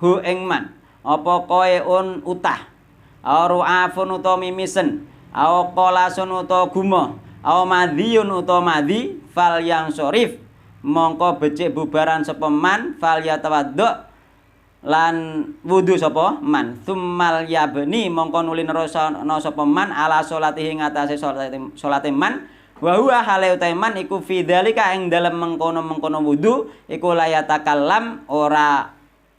hu ing man. Apa qai'un utah. Ru'afun utawa mimisen. Aw qolasun utawa gumoh, aw madhiyun utawa madhi fal yang sorif mongko becik bubaran sapa man fal yatawaddo lan wudu sapa man tsummal yabni mongko nuli nerusana sapa man ala salatihi ngatasé salate man wa huwa hale utahe man iku fi dzalika ing dalem mengkono-mengkono wudu iku layatakallam ora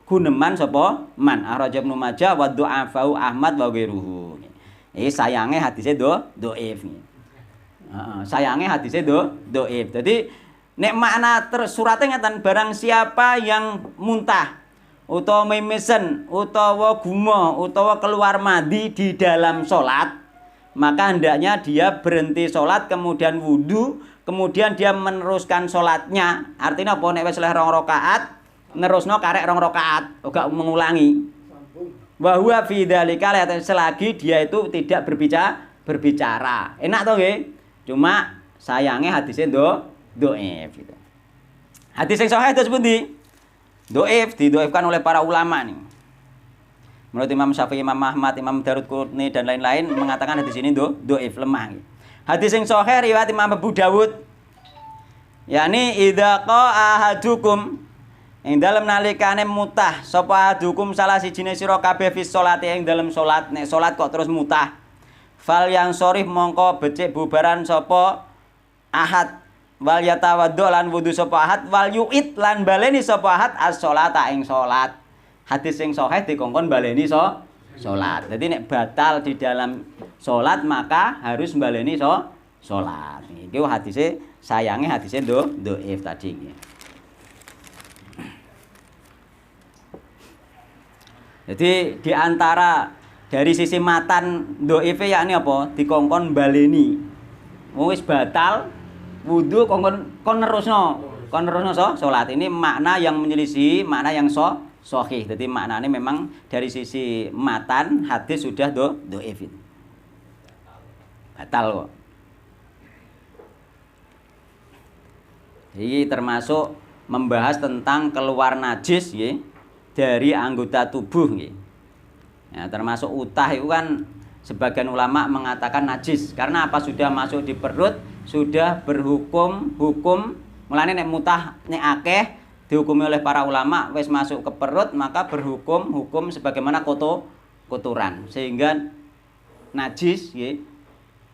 guneman sapa man Akhraj Ibnu Majah wa du'afau Ahmad wa ghairuhu. Sayangnya hadisnya doif. Sayangnya hadisnya doif. Jadi nek makna suratnya ngeten barang siapa yang muntah utawa mimisen utawa gumoh utawa keluar madi di dalam sholat, maka hendaknya dia berhenti sholat kemudian wudu, kemudian dia meneruskan sholatnya. Artinya apa? Nek wis leh 2 rakaat nerusno karek 2 rakaat, ora mengulangi. Bahwa fi dzalika selagi dia itu tidak berbicara. Enak toh nggih? Cuma sayangnya hadisnya doif gitu. Hadis yang sahih terus pundi? Doif, didoifkan oleh para ulama nih. Menurut Imam Syafi'i, Imam Ahmad, Imam Daruqutni dan lain-lain mengatakan hadis ini doif, lemah. Gitu. Hadis yang sahih riwayat Imam Abu Dawud. Yakni idza qa'a ahadukum ing dalem nalikane mutah sapa adukum salah sijine sira kabeh fi sholati ing dalem salat. Nek salat kok terus mutah fal yang sorif mongko becik bubaran sapa ahad wal yatawaddo lan wudu sapa ahad wal yu'id lan baleni sapa ahad as-sholata ing salat. Hadis sing sahih dikongkon baleni salat. Jadi nek batal di dalam salat maka harus baleni salat. Iki hadise sayange hadise doif tadi iki. Jadi diantara dari sisi matan doife yakni apa? Dikongkon baleni. Wis batal wudu kon nerusno salat. Ini makna yang menyelisih makna yang sahih. Jadi maknanya memang dari sisi matan hadis sudah doif. Batal kok. Jadi termasuk membahas tentang keluar najis ya. Dari anggota tubuh nggih. Ya, termasuk utah itu kan sebagian ulama mengatakan najis karena apa, sudah masuk di perut, sudah berhukum mulane nek mutah nek akeh dihukumi oleh para ulama wis masuk ke perut maka hukum sebagaimana kotoran sehingga najis nggih.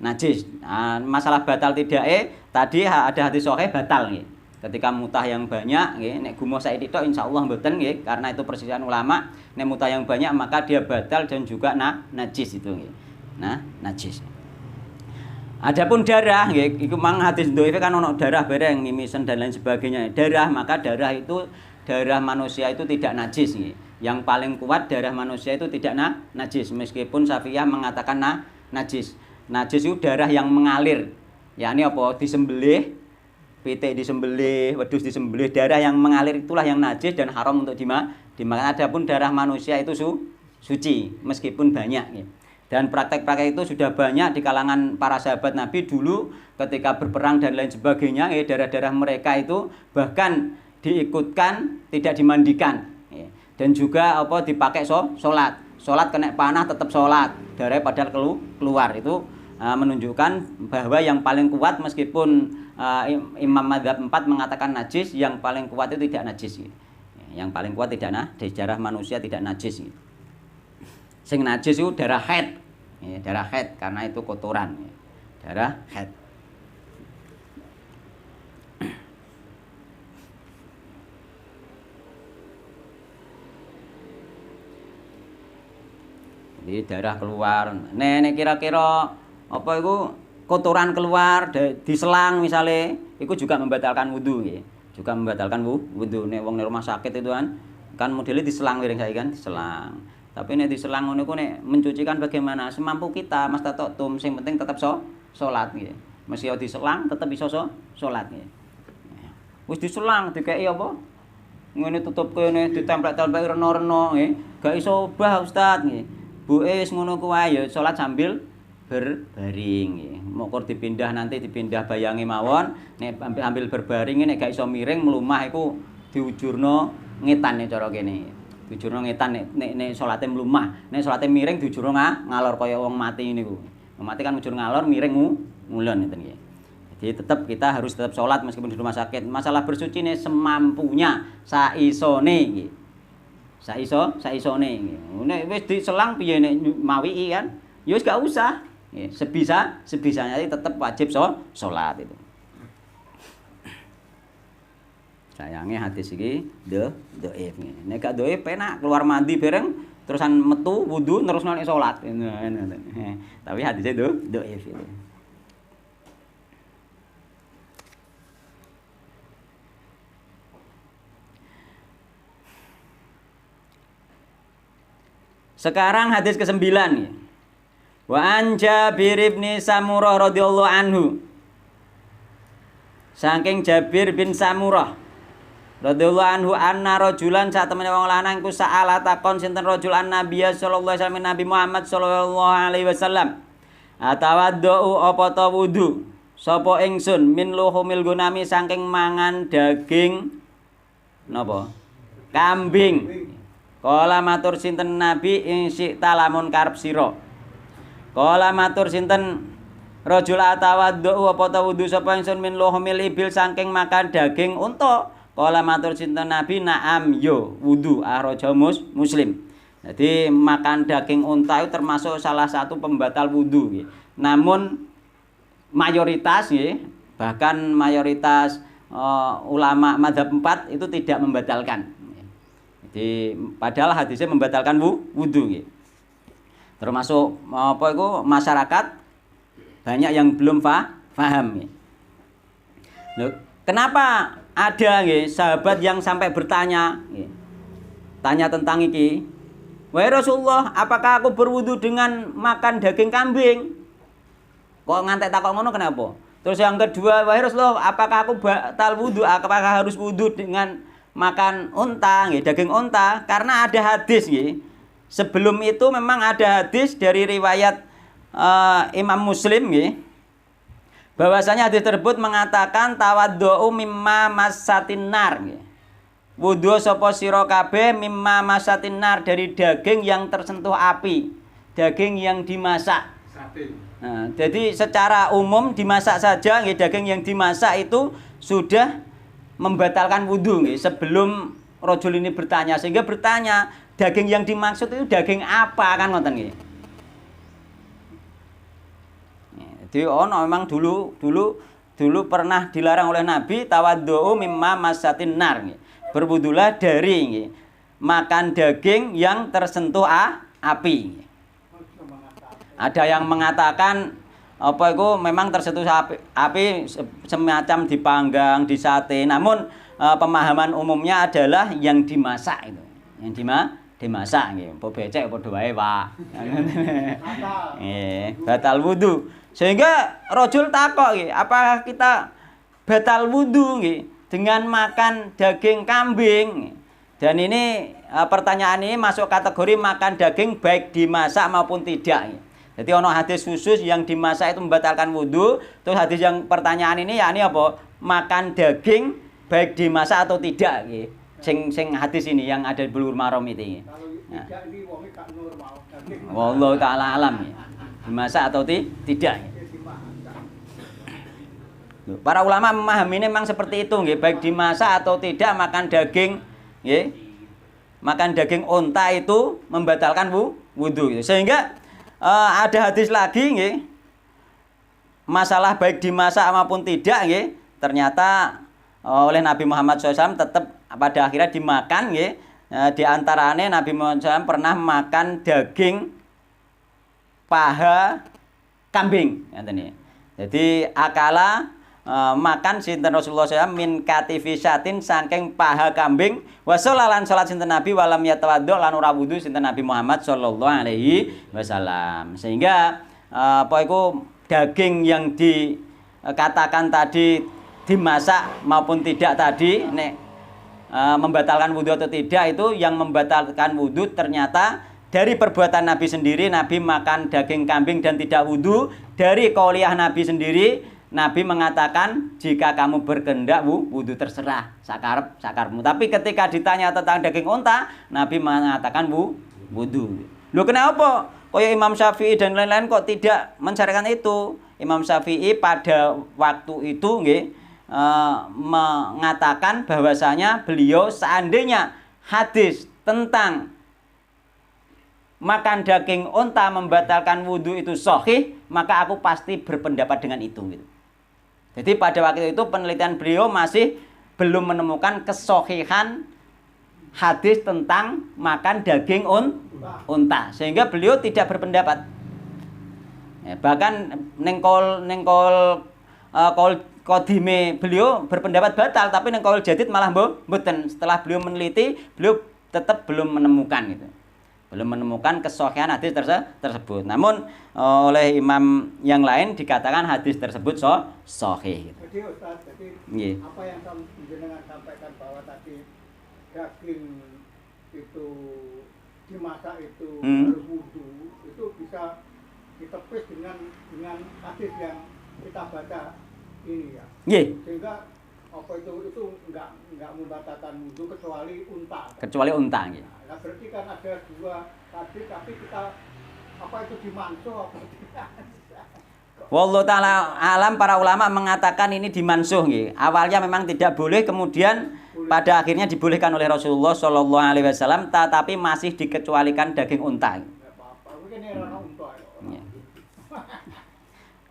Najis. Nah, masalah batal tidak tadi ada hadis sahih batal nggih. Ketika mutah yang banyak nggih, nek gumoh saiki tok insyaallah mboten nggih, karena itu persisian ulama, nek mutah yang banyak maka dia batal dan juga najis itu nggih. Nah, najis. Adapun darah nggih, iku mang hadis dhaif kan ono darah bareng mimisen dan lain sebagainya. Darah, maka darah itu darah manusia itu tidak najis nggih. Yang paling kuat darah manusia itu tidak najis meskipun Syafi'iyah mengatakan najis. Najis itu darah yang mengalir. Yakni apa? Disembelih, pitik disembelih, wedhus disembelih, darah yang mengalir itulah yang najis dan haram untuk dimakan. Adapun darah manusia itu suci meskipun banyak ya. Dan praktek-praktek itu sudah banyak di kalangan para sahabat Nabi dulu ketika berperang dan lain sebagainya, darah-darah mereka itu bahkan diikutkan, tidak dimandikan. Ya. Dan juga apa dipakai sholat. Sholat kena panah tetap sholat, darah padahal keluar itu menunjukkan bahwa yang paling kuat meskipun Imam Madzhab 4 mengatakan najis, yang paling kuat itu tidak najis. Yang paling kuat tidak najis, darah manusia tidak najis. Sing najis itu darah haid, darah haid karena itu kotoran, darah haid. Jadi darah keluar. Nek kira-kira apa itu kotoran keluar diselang misalnya, itu juga membatalkan wudu ya. Juga membatalkan wudu. Nek wong rumah sakit itu kan modelnya diselang piring saya kan, diselang. Tapi nek diselang ngono ku nek mencucikan bagaimana semampu kita, Mas Tatotum, sing penting tetap salat nggih. Mesti diselang tetap bisa salat nggih. Wis diselang dikeki apa? Ngene tutup kene ditempel-tempel reno-reno nggih. Gak iso obah Ustaz nggih. Buke wis ngono kuwi ya salat sambil berbaring nggih. Mokor dipindah bayange mawon, nek ambil berbaring nek gak iso miring mlumah iku diujurno ngetan cara kene. Diujurno ngetan nek salate mlumah, nek salate miring diujurno ngalor kaya wong mati niku. Wong mati kan ujur ngalor miring ngulon ngeten nggih. Jadi kita harus tetap salat meskipun di rumah sakit. Masalah bersuci nih semampunya, saisone nggih. Saisone nggih. Nek wis diselang piye nek mawi kan? Ya wis gak usah. Sebisanya tetap wajib salat itu. Sayangnya hadis iki dhaif. Nek gak dhaif penak keluar mandi bareng terusan metu wudu terus nek salat. Tapi hadisnya dhaif itu. Sekarang hadis ke-9 ya. Wa an Jabir bin Samurah radhiyallahu anhu. Saking Jabir bin Samurah radhiyallahu anhu anna rajulan sak temene wong lanang ku sa'ala takon sinten rajul an-nabiy sallallahu alaihi wasallam Nabi Muhammad sallallahu alaihi wasallam. Atawaddu apa ta wudu sapa ingsun min luhumil gunami saking mangan daging napa? Kambing. Kala matur sinten Nabi ing sikta lamun karep sira. Kala matur sinten rajul atawaddu apa ta wudu sapa ingsun min luhumil ibil saking makan daging unta. Kala matur sinten Nabi na'am yo wudu akhraja Muslim. Jadi makan daging unta itu termasuk salah satu pembatal wudu nggih. Namun mayoritas nggih, bahkan mayoritas ulama madzhab 4 itu tidak membatalkan. Jadi padahal hadisnya membatalkan wudu gitu. Termasuk apa itu masyarakat banyak yang belum paham gitu. Loh, kenapa ada gitu, sahabat yang sampai bertanya gitu, tanya tentang iki, wahai Rasulullah, apakah aku berwudu dengan makan daging kambing? Kok ngantek takok ngono kenapa? Terus yang kedua, wahai Rasulullah, apakah aku batal wudu? Apakah harus wudu dengan makan unta, daging unta? Karena ada hadis, sebelum itu memang ada hadis dari riwayat Imam Muslim, bahwasanya hadis tersebut mengatakan tawaddu'u mimma massatin nar, wudu sapa sira kabeh mimma masatin nar dari daging yang tersentuh api, daging yang dimasak. Nah, jadi secara umum dimasak saja nggih, daging yang dimasak itu sudah membatalkan wudu nggih sebelum rajul ini bertanya, sehingga bertanya daging yang dimaksud itu daging apa kan ngoten nggih. Jadi memang dulu pernah dilarang oleh Nabi tawaddu'u mimma masatin nar nggih. Berwudulah dari nggih, makan daging yang tersentuh api. Ada yang mengatakan apa itu memang tersentuh api semacam dipanggang, disate. Namun pemahaman umumnya adalah yang dimasak itu. Yang dimasak nggih. Apa becek padha wae, Pak. Batal wudu. Sehingga rajul takok nggih, apakah kita batal wudu nggih dengan makan daging kambing? Dan ini pertanyaan ini masuk kategori makan daging baik dimasak maupun tidak. Jadi ono hadis khusus yang dimasak itu membatalkan wudu. Terus hadis yang pertanyaan ini yakni apa? Makan daging baik dimasak atau tidak nggih. Sing hadis ini yang ada di Bulughul Maram itu. Kalau tidak ini wong gak normal. Wallahu taala alam ya. Dimasak atau tidak. Para ulama memahami ini memang seperti itu nggih, baik dimasak atau tidak makan daging nggih. Makan daging unta itu membatalkan wudu gitu. Sehingga ada hadis lagi nggih. Masalah baik dimasak maupun tidak nggih, ternyata oleh Nabi Muhammad SAW tetap pada akhirnya dimakan nggih. Di antaranya Nabi Muhammad SAW pernah makan daging paha kambing ngeten. Jadi akala makan sinten Rasulullah SAW min katifisatin saking paha kambing wa sholalan salat sinten Nabi walam yatawaddu lan ora wudu sinten Nabi Muhammad sallallahu alaihi wasallam. Sehingga apa itu daging yang dikatakan tadi dimasak maupun tidak tadi nek membatalkan wudu atau tidak, itu yang membatalkan wudu ternyata dari perbuatan Nabi sendiri. Nabi makan daging kambing dan tidak wudu. Dari qauliyah Nabi sendiri, Nabi mengatakan jika kamu berkehendak wudu terserah sakarepmu. Tapi ketika ditanya tentang daging unta, Nabi mengatakan wudu. Loh kenapa? Kaya Imam Syafi'i dan lain-lain kok tidak mensyariatkan itu? Imam Syafi'i pada waktu itu nggih mengatakan bahwasanya beliau seandainya hadis tentang makan daging unta membatalkan wudu itu sahih, maka aku pasti berpendapat dengan itu gitu. Jadi pada waktu itu penelitian beliau masih belum menemukan kesahihan hadis tentang makan daging unta, sehingga beliau tidak berpendapat. Ya, bahkan nengkol kodime beliau berpendapat batal, tapi nengkol jadid malah mboten. Setelah beliau meneliti, beliau tetap belum menemukan gitu. Belum menemukan kesahihan hadis tersebut. Namun oleh imam yang lain dikatakan hadis tersebut sahih gitu. Jadi Ustaz, apa yang jenengan sampaikan bahwa tadi daging itu dimasak itu harus wudu, itu bisa ditepis dengan hadis yang kita baca ini ya. Sehingga apa itu enggak membatalkan wudu kecuali unta. Kecuali unta gitu. Nah, berarti kan ada dua tadi, tapi kita apa itu dimansuh apa tidak? Wallahu taala alam, para ulama mengatakan ini dimansuh nggih. Awalnya memang tidak boleh, kemudian pada akhirnya dibolehkan oleh Rasulullah sallallahu alaihi wasallam, tetapi masih dikecualikan daging unta. Mungkin ini unta.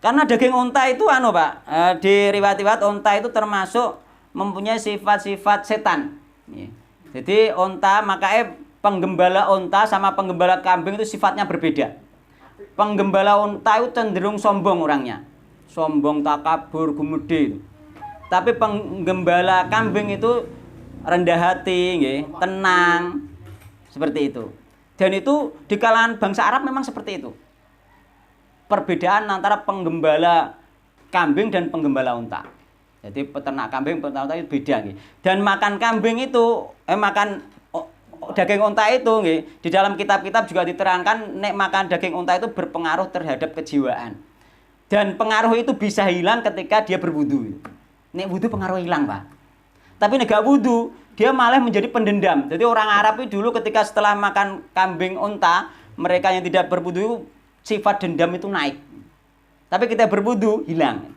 Karena daging unta itu Pak, di riwayat-riwayat unta itu termasuk mempunyai sifat-sifat setan. Jadi unta, makanya penggembala unta sama penggembala kambing itu sifatnya berbeda. Penggembala unta itu cenderung sombong orangnya. Sombong, takabur, gumede. Tapi penggembala kambing itu rendah hati, tenang. Seperti itu. Dan itu di kalangan bangsa Arab memang seperti itu. Perbedaan antara penggembala kambing dan penggembala unta. Jadi peternak kambing, peternak unta itu beda nggih. Dan makan kambing itu makan daging unta itu nggih, di dalam kitab-kitab juga diterangkan nek makan daging unta itu berpengaruh terhadap kejiwaan. Dan pengaruh itu bisa hilang ketika dia berwudu. Nek wudu pengaruh hilang, Pak. Tapi nek gak wudu, dia malah menjadi pendendam. Jadi orang Arab itu dulu ketika setelah makan kambing unta, mereka yang tidak berwudu, sifat dendam itu naik. Tapi kita berwudu, hilang.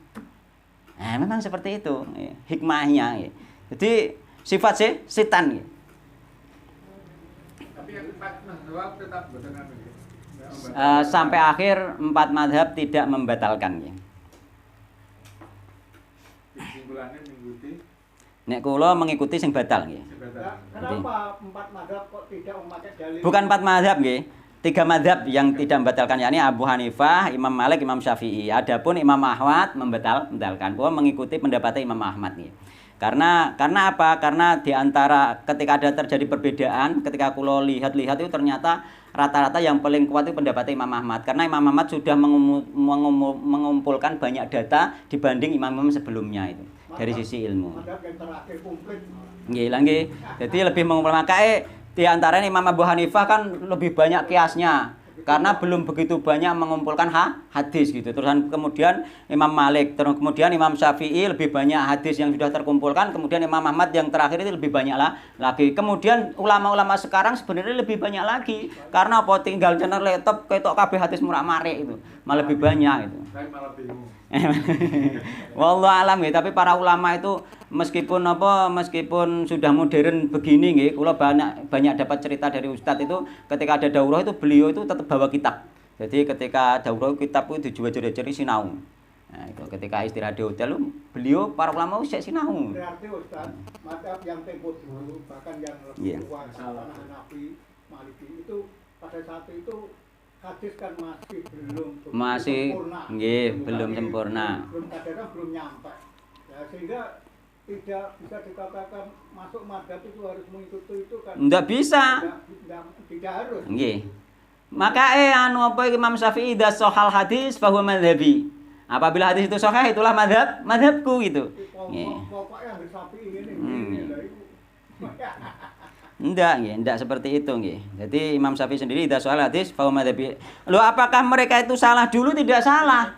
Nah, memang seperti itu hikmahnya. Jadi sifat setan. Tapi yang mazhab tetap betul. Sampai akhir 4 mazhab tidak membatalkan. Kesimpulannya mengikuti. Nek kula mengikuti sing batal nggih. Kenapa 4 mazhab kok tidak memakai dalil? Bukan 4 mazhab nggih. 3 mazhab yang tidak membatalkan, yakni Abu Hanifah, Imam Malik, Imam Syafi'i. Adapun Imam Ahmad membatalkan. Kula mengikuti pendapatnya Imam Ahmad nggih. Karena apa? Karena di antara ketika ada terjadi perbedaan, ketika kula lihat-lihat itu ternyata rata-rata yang paling kuat itu pendapatnya Imam Ahmad. Karena Imam Ahmad sudah mengumpulkan banyak data dibanding imam-imam sebelumnya itu dari sisi ilmu. Nggih, nggih. Jadi lebih mengumpulkan. Makanya di antaranya Imam Abu Hanifah kan lebih banyak kiasnya. Karena belum begitu banyak mengumpulkan hadis gitu. Terus kemudian Imam Malik, terus kemudian Imam Syafi'i lebih banyak hadis yang sudah terkumpulkan. Kemudian Imam Ahmad yang terakhir itu lebih banyak lagi. Kemudian ulama-ulama sekarang sebenarnya lebih banyak lagi. Karena apa? Tinggal channel laptop ketok kabeh hadis murak-marik itu. Malah lebih banyak itu. Saya malah bingung. Wallahu alam ya, tapi para ulama itu meskipun sudah modern begini nggih, kula banyak dapat cerita dari ustadz itu ketika ada daurah itu beliau itu tetap bawa kitab. Jadi ketika daurah kitab itu dijual-jual sinau. Nah, itu ketika istirahat di hotel beliau para ulama itu sinau. Berarti ustadz, mazhab yang tempo dulu bahkan yang lebih tua Hanafi, Maliki itu pada saat itu hadis kan masih belum sempurna. Belum kadang belum nyampe. Ya, sehingga tidak bisa dikatakan masuk mazhab itu harus mengikuti itu kan. Enggak bisa. Tidak harus. Nggih. Maka Imam Syafi'i idza shahal hadis fa huwa madhhabi. Apabila hadis itu sahih itulah mazhabku gitu. Pokoknya yang Syafi'i ini lah itu. Enggak seperti itu nggih. Jadi Imam Syafi'i sendiri idza soal hadis fa madhabi. Loh, apakah mereka itu salah dulu? Tidak salah.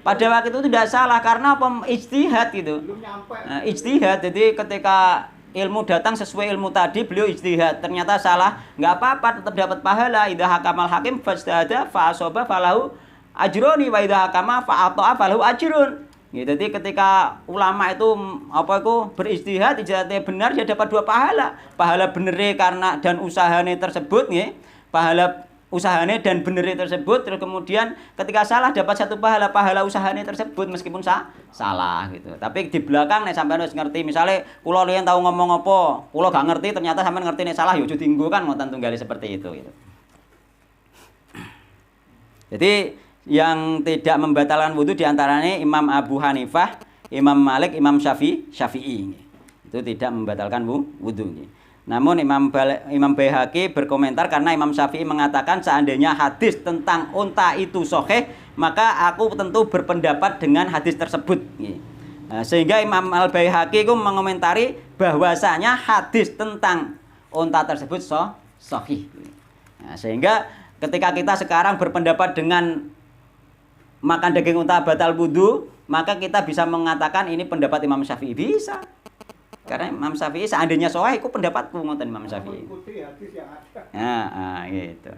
Pada waktu itu tidak salah karena apa? Ijtihad gitu. Nah, ijtihad. Jadi ketika ilmu datang sesuai ilmu tadi, beliau ijtihad. Ternyata salah, enggak apa-apa, tetap dapat pahala. Idza hakamal hakim fajtahada fa asaba falahu ajruni wa idza hakama fa ata'a falahu ajrun. Ya, jadi ketika ulama itu berijtihad, ijtihadnya benar, dia dapat 2 pahala. Pahala benernya karena dan usahanya tersebut, ya. Pahala usahanya dan benernya tersebut. Terus kemudian ketika salah dapat 1 pahala usahanya tersebut meskipun salah gitu. Tapi di belakang nek sampean wis ngerti, misalnya kula liyan tahu ngomong apa, kula gak ngerti ternyata sampean ngerti nek salah ya aja dienggo kan ngoten tunggale seperti itu gitu. Jadi yang tidak membatalkan wudu diantaranya Imam Abu Hanifah, Imam Malik, Imam Syafi'i. Itu tidak membatalkan wudu. Namun Imam Baihaqi berkomentar karena Imam Syafi'i mengatakan seandainya hadis tentang unta itu sahih, maka aku tentu berpendapat dengan hadis tersebut. Nah, sehingga Imam Al-Baihaqi itu mengomentari bahwasanya hadis tentang unta tersebut sahih. Nah, sehingga ketika kita sekarang berpendapat dengan makan daging unta batal wudu, maka kita bisa mengatakan ini pendapat Imam Syafi'i, bisa. Karena Imam Syafi'i seandainya sahih, itu pendapatku ngoten Imam Syafi'i. Nah, gitu.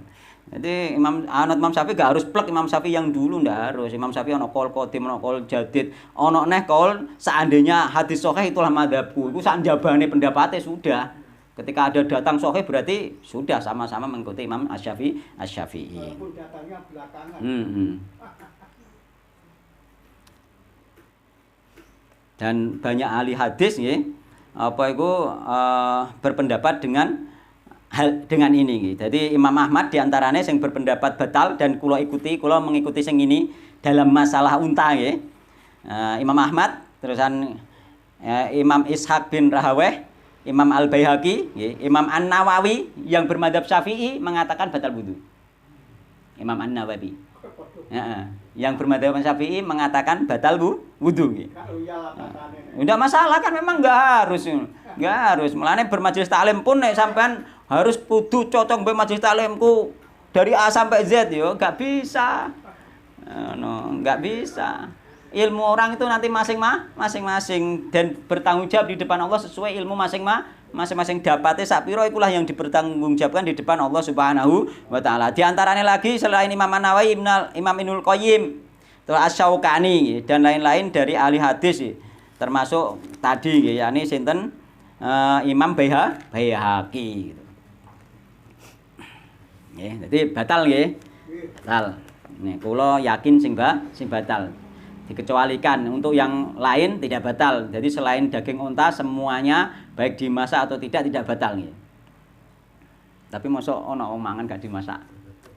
Jadi Imam Syafi'i gak harus plek Imam Syafi'i yang dulu, ndak harus. Imam Syafi'i ono qaul qadim, ono qaul jadid, ono neh qaul seandainya hadis sahih itulah madzhabku. Iku sak jabane pendapatnya sudah. Ketika ada datang sahih berarti sudah sama-sama mengikuti Imam Asy-Syafi'i. Walaupun datangnya belakangan. Dan banyak ahli hadis ya, berpendapat dengan ini. Jadi Imam Ahmad diantaranya yang berpendapat batal dan kula mengikuti yang ini dalam masalah unta ya. Imam Ahmad, terusan Imam Ishaq bin Rahaweh, Imam Al-Baihaqi, ya, Imam An-Nawawi yang bermadzhab Syafi'i mengatakan batal wudu. Imam An-Nawawi. Yang bermadzhab Syafi'i mengatakan batal wudu. Enggak masalah kan, memang enggak harus. Mulane bermajelis taklim pun nek sampean harus kudu cocok mbek majelis taklimku dari A sampai Z yo, enggak bisa. Enggak bisa. Ilmu orang itu nanti masing-masing dan bertanggung jawab di depan Allah sesuai ilmu masing-masing dapate sak pira ikulah yang dipertanggungjawabkan di depan Allah Subhanahu wa taala. Di antaranya lagi selain Imam An-Nawawi, Imam Ibnul Qayyim, terus Asy-Syaukani dan lain-lain dari ahli hadis termasuk tadi yakni sinten Imam Baihaqi gitu. Nggih, dadi batal nggih. Batal. Nih, kula yakin sing batal. Dikecualikan untuk yang lain tidak batal. Jadi selain daging unta semuanya baik dimasak atau tidak batal nggih. Tapi mosok ana wong mangan gak dimasak.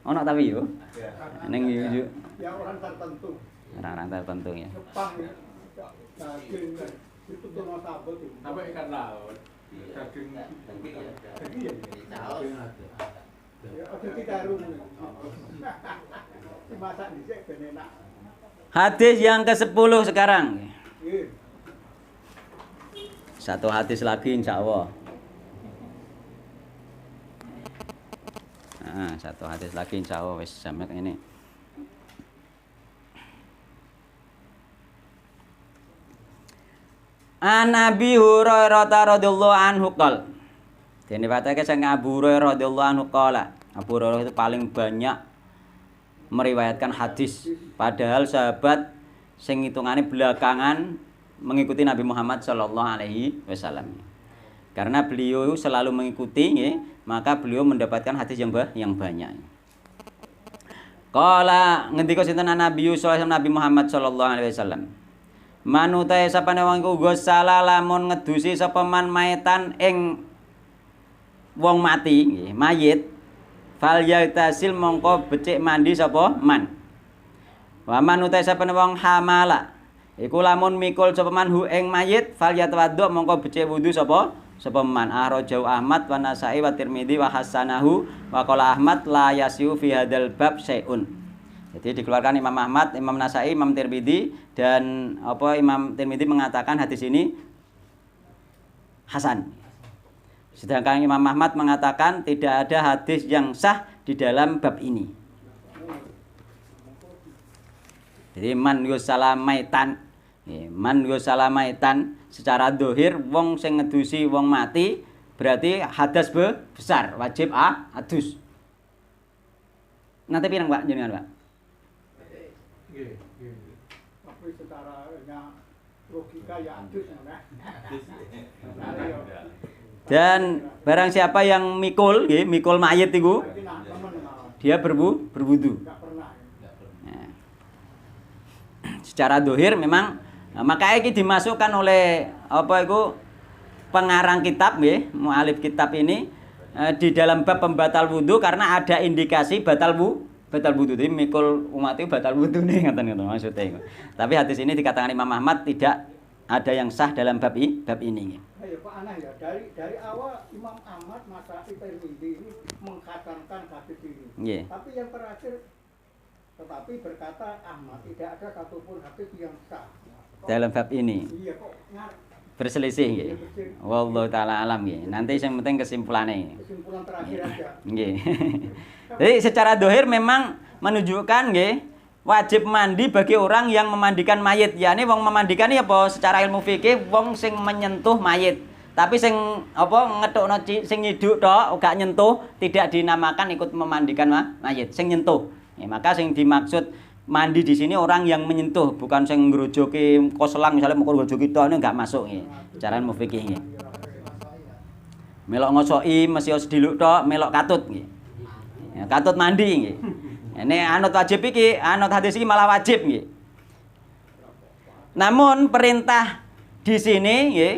Ana tapi yo. Ning yo. Ya orang tertentu. Orang-orang tertentu ya. Jepang ya. Daging itu tuh sabut itu. Apa ikan laut? Daging Ya, ada kita rumah. Dimasak dhisik ben enak. Hadis yang ke-10 sekarang. Nggih. Satu hadis lagi insyaallah. Satu hadis lagi insyaallah wis sampe ini. An Abi Hurairah radhiyallahu anhu qol. Dene watake sang Abu Hurairah radhiyallahu anhu qala. Abu Hurairah itu paling banyak meriwayatkan hadis, padahal sahabat sing hitungane belakangan mengikuti Nabi Muhammad sallallahu alaihi wasallam. Karena beliau selalu mengikuti maka beliau mendapatkan hadis yang banyak. Qala ngendika sinten Nabi sallallahu alaihi Nabi Muhammad sallallahu alaihi wasallam. Manutae sapane wong iku gosala lamun ngedusi sapa man maetan ing wong mati nggih, mayit fal yagtasil mongko becik mandi sapa man. Wa man utahe sapane wong hamala iku lamun mikul sapa man hu ing mayit fal yatawaddu mongko becik wudu sapa man. Ahrajau Ahmad wa Nasa'i wa Tirmidzi wa hasanahu wa qala Ahmad la yasiu fi hadzal bab syai'un. Jadi dikeluarkan Imam Ahmad, Imam Nasa'i, Imam Tirmidzi dan Imam Tirmidzi mengatakan hadis ini hasan. Sedangkan Imam Ahmad mengatakan tidak ada hadis yang sah di dalam bab ini. Jadi man yusalamaitan, secara dohir wong sing ngedusi wong mati berarti hadas besar, wajib adus. Nanti pirang Pak jenengan Pak? Nggih. Tapi secara logika ya adus mana. Dan barang siapa yang mikul mayit itu, dia berwudu. Nah, secara dohir memang makanya ini dimasukkan oleh pengarang kitab mu'alif kitab ini di dalam bab pembatal wudu karena ada indikasi batal wudu. Jadi mikul umat itu batal wudu nih ngaten maksudnya. Tapi hadis ini dikatakan Imam Ahmad tidak ada yang sah dalam bab ini. Ya Pak aneh ya, dari awal Imam Ahmad Nasa'i Tirmidzi ini menghasankan hadis ini. Yeah. Tapi yang terakhir berkata Ahmad tidak ada satupun hadis yang sah. Dalam bab ini. Iya kok berselisih nggih. Wallahu taala alam nggih. Nanti yang penting kesimpulannya. Kesimpulan terakhir aja. Nggih. Jadi secara dohir memang menunjukkan nggih wajib mandi bagi orang yang memandikan mayit. Yani wong memandikan ini apa? Secara ilmu fikih wong sing menyentuh mayit. Tapi sing ngetokno sing nyiduk tok gak nyentuh tidak dinamakan ikut memandikan mayit. Sing nyentuh. Maka sing dimaksud mandi di sini orang yang menyentuh, bukan sing ngrojoki koselang misalnya mau ngrojoki tok ini enggak masuk nggih. Cara ilmu fikih nggih. Melok ngosoki mesti sediluk tok, melok katut nggih. Ya, katut mandi nggih. Ini anut wajib iki, anut hadis iki malah wajib nggih. Namun perintah di sini nggih,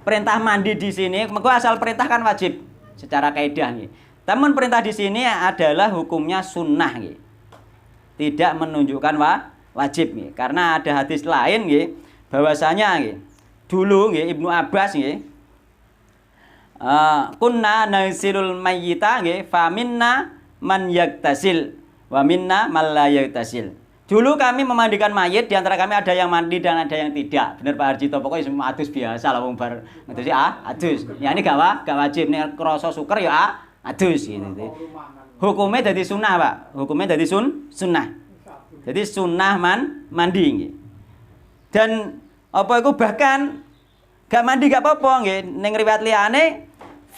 perintah mandi di sini, mengko asal perintah kan wajib secara kaidah nggih. Namun perintah di sini adalah hukumnya sunnah nggih. Tidak menunjukkan wajib nggih. Karena ada hadis lain nggih, bahwasanya nggih, dulu nggih Ibnu Abbas nggih kunna nasilul mayyita nggih, fa minna man yaktasil wa minna man la yaktasil. Dulu kami memandikan mayit, di antara kami ada yang mandi dan ada yang tidak. Bener Pak Harjito, pokoknya semua adus biasa lah wong bar ngedusi adus. Ya ini gak wajib nek krasa syukur ya adus gitu. Hukumnya jadi sunnah Pak. Hukumnya jadi sunnah. Jadi sunnah mandi nggih. Dan apa itu bahkan gak mandi gak apa-apa nggih. Ning riwayat liyane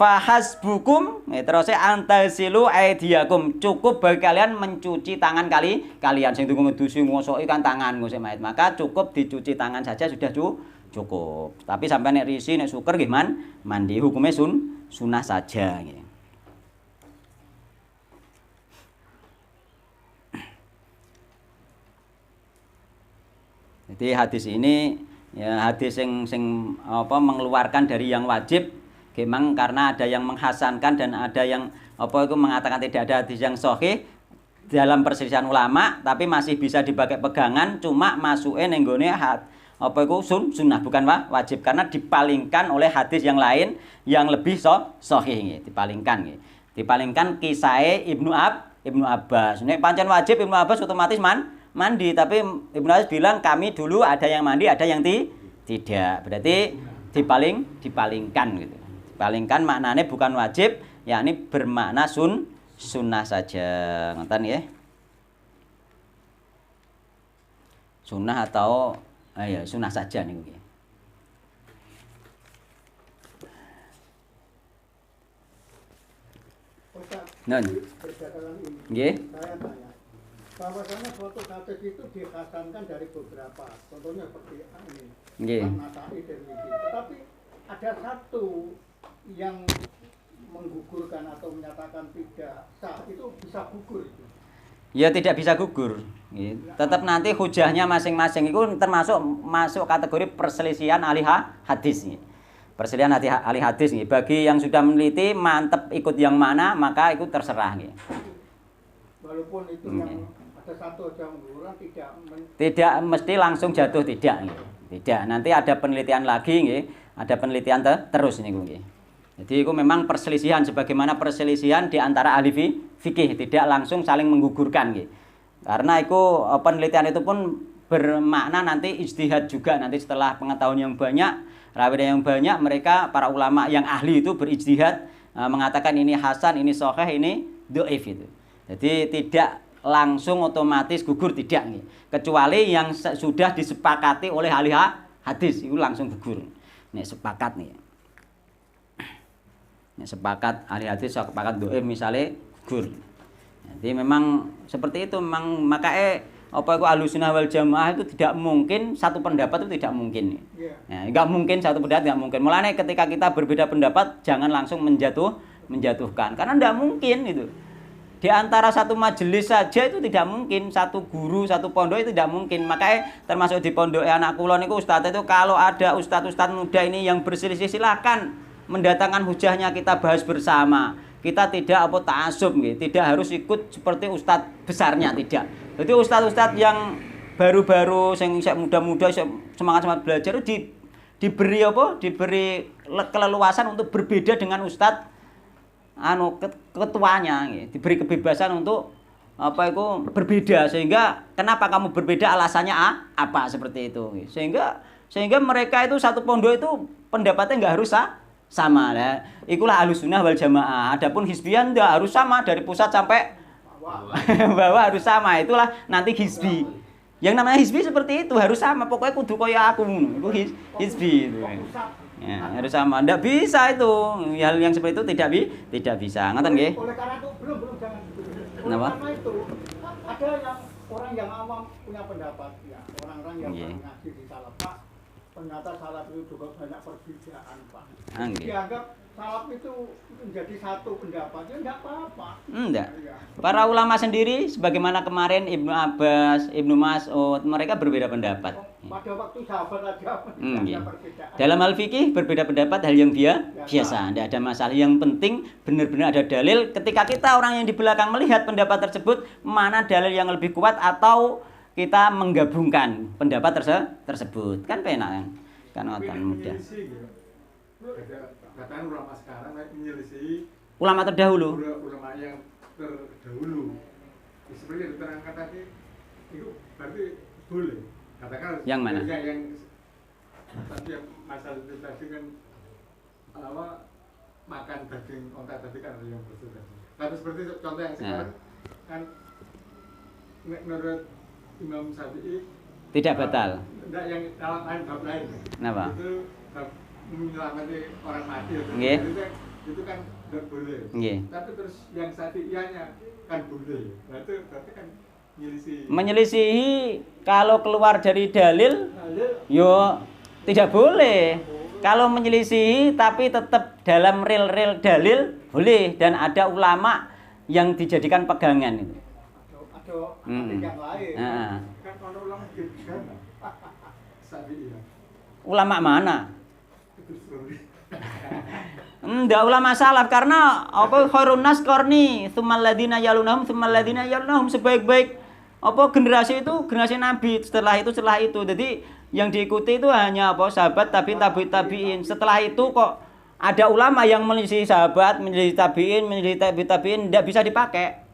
Fahasbukum terus antasilu aidiakum, cukup bagi kalian mencuci tangan kalian sing tunggu ngedusi ngosoki kan tangan ngusik mayit, maka cukup dicuci tangan saja sudah cukup. Tapi sampai nek risi nek syukur nggih mandi, hukumnya sunah saja nggih. Jadi hadis ini ya hadis sing mengeluarkan dari yang wajib. Memang karena ada yang menghasankan dan ada yang itu mengatakan tidak ada hadis yang sahih dalam perselisihan ulama, tapi masih bisa dipakai pegangan, cuma masuke ning gone sunnah bukan wajib karena dipalingkan oleh hadis yang lain yang lebih sahih nggih, dipalingkan kisahe Ibnu Abbas. Nek pancen wajib Ibnu Abbas otomatis mandi, tapi Ibnu Abbas bilang kami dulu ada yang mandi, ada yang tidak. Berarti dipalingkan gitu. Palingkan maknanya bukan wajib, yakni bermakna sunnah saja. Ngoten nggih. Sunnah atau ya sunnah saja niku nggih. Nun. Nggih. Saya tanya, bahwasanya foto hadis itu dihasankan dari beberapa, contohnya seperti ini, Nggih. Nasa'i dan Tirmidzi. Tetapi ada satu yang menggugurkan atau menyatakan tidak sah, itu bisa gugur itu. Ya tidak bisa gugur. Tetap nanti hujahnya masing-masing itu masuk kategori perselisihan ahli hadis. Perselisihan ahli hadis. Bagi yang sudah meneliti mantep ikut yang mana maka itu terserah. Walaupun itu yang ada satu yang menggugurkan tidak mesti langsung jatuh, tidak. Tidak. Nanti ada penelitian lagi, ada penelitian terus ini. Jadi itu memang perselisihan sebagaimana perselisihan di antara ahli fikih, tidak langsung saling menggugurkan gitu. Karena itu penelitian itu pun bermakna nanti ijtihad juga, nanti setelah pengetahuan yang banyak, rawi yang banyak, mereka para ulama yang ahli itu berijtihad mengatakan ini hasan, ini sahih, ini dhaif itu. Jadi tidak langsung otomatis gugur, tidak gitu. Kecuali yang sudah disepakati oleh ahli hadis itu langsung gugur. Nek sepakat nih. Sepakat ahli hadis sepakat dhaif misalnya gugur. Jadi memang seperti itu, memang makanya itu Ahlussunnah wal Jamaah itu tidak mungkin satu pendapat itu tidak mungkin. Ya, enggak mungkin satu pendapat, enggak mungkin. Mulanya ketika kita berbeda pendapat jangan langsung menjatuhkan karena enggak mungkin itu. Di antara satu majelis saja itu tidak mungkin, satu guru, satu pondok itu tidak mungkin. Makanya termasuk di pondok anak kula niku ustaz itu kalau ada ustaz-ustaz muda ini yang berselisih silakan mendatangkan hujahnya, kita bahas bersama. Kita tidak ta'assub nggih, tidak harus ikut seperti ustaz besarnya, tidak. Jadi ustaz-ustaz yang baru-baru sing muda-muda semangat belajar itu diberi keleluasan untuk berbeda dengan ustaz ketuanya nggih, diberi kebebasan untuk berbeda, sehingga kenapa kamu berbeda alasannya apa seperti itu nggih. Sehingga mereka itu satu pondok itu pendapatnya enggak harus sama lah. Itulah Ahlussunnah wal Jamaah. Adapun hizbiyah enggak harus sama dari pusat sampai bawah harus sama. Itulah nanti hizbi. Yang namanya hizbi seperti itu harus sama. Pokoknya kudu kaya aku ngono. Itu hizbi itu. Ya, harus sama. Enggak bisa itu. Hal yang seperti itu tidak bisa. Ngoten nggih? Oleh karena itu belum jangan. Kenapa? Karena itu ada yang orang yang awam punya pendapat ya. Orang-orang yang ngaji di Salaf, ternyata salaf itu juga banyak perbedaan, Pak. Dianggap salaf itu menjadi satu pendapat, ya enggak apa-apa. Enggak. Para ulama sendiri sebagaimana kemarin Ibnu Abbas, Ibnu Mas'ud, mereka berbeda pendapat. Pada waktu sahabat aja ada perbedaan. Dalam hal fikih berbeda pendapat hal yang biasa, tidak ada masalah. Yang penting benar-benar ada dalil. Ketika kita orang yang di belakang melihat pendapat tersebut, mana dalil yang lebih kuat atau kita menggabungkan pendapat tersebut, kan penak kan ngoten mudah. Katakan ulama sekarang menyelisih ulama terdahulu. Ulama yang terdahulu. Seperti yang diterangkan tadi, itu berarti boleh. Katakan yang mana? Yang tadi masalah itu tadi kan makan daging onta tadi kan ada yang berbeda. Tapi seperti contoh yang sekarang kan menurut Imam Syafi'i tidak batal. Enggak, yang dalam lain bab lain. Kenapa? Itu bab menyelamati orang mati. Nggih. itu kan tidak boleh. Nggih. Tapi terus yang Syafi'iyahnya kan boleh. Nah itu berarti kan menyelisihi kalau keluar dari dalil Dalil yo tidak boleh. Kalau menyelisihi tapi tetap dalam real dalil boleh, dan ada ulama yang dijadikan pegangan itu. ada yang lain. kan kalau ulama gitu Syafi'iyah. Ulama mana? Itu sorry. Enggak ulama salaf, karena apa khairun nas qarni tsummal ladzina yalunhum tsummal ladzina yalunhum, sebaik-baik apa generasi itu generasi Nabi, setelah itu. Jadi yang diikuti itu hanya apa sahabat, tabi'in. Setelah itu kok ada ulama yang menyelisih sahabat, menyelisih tabi'in, enggak bisa dipakai.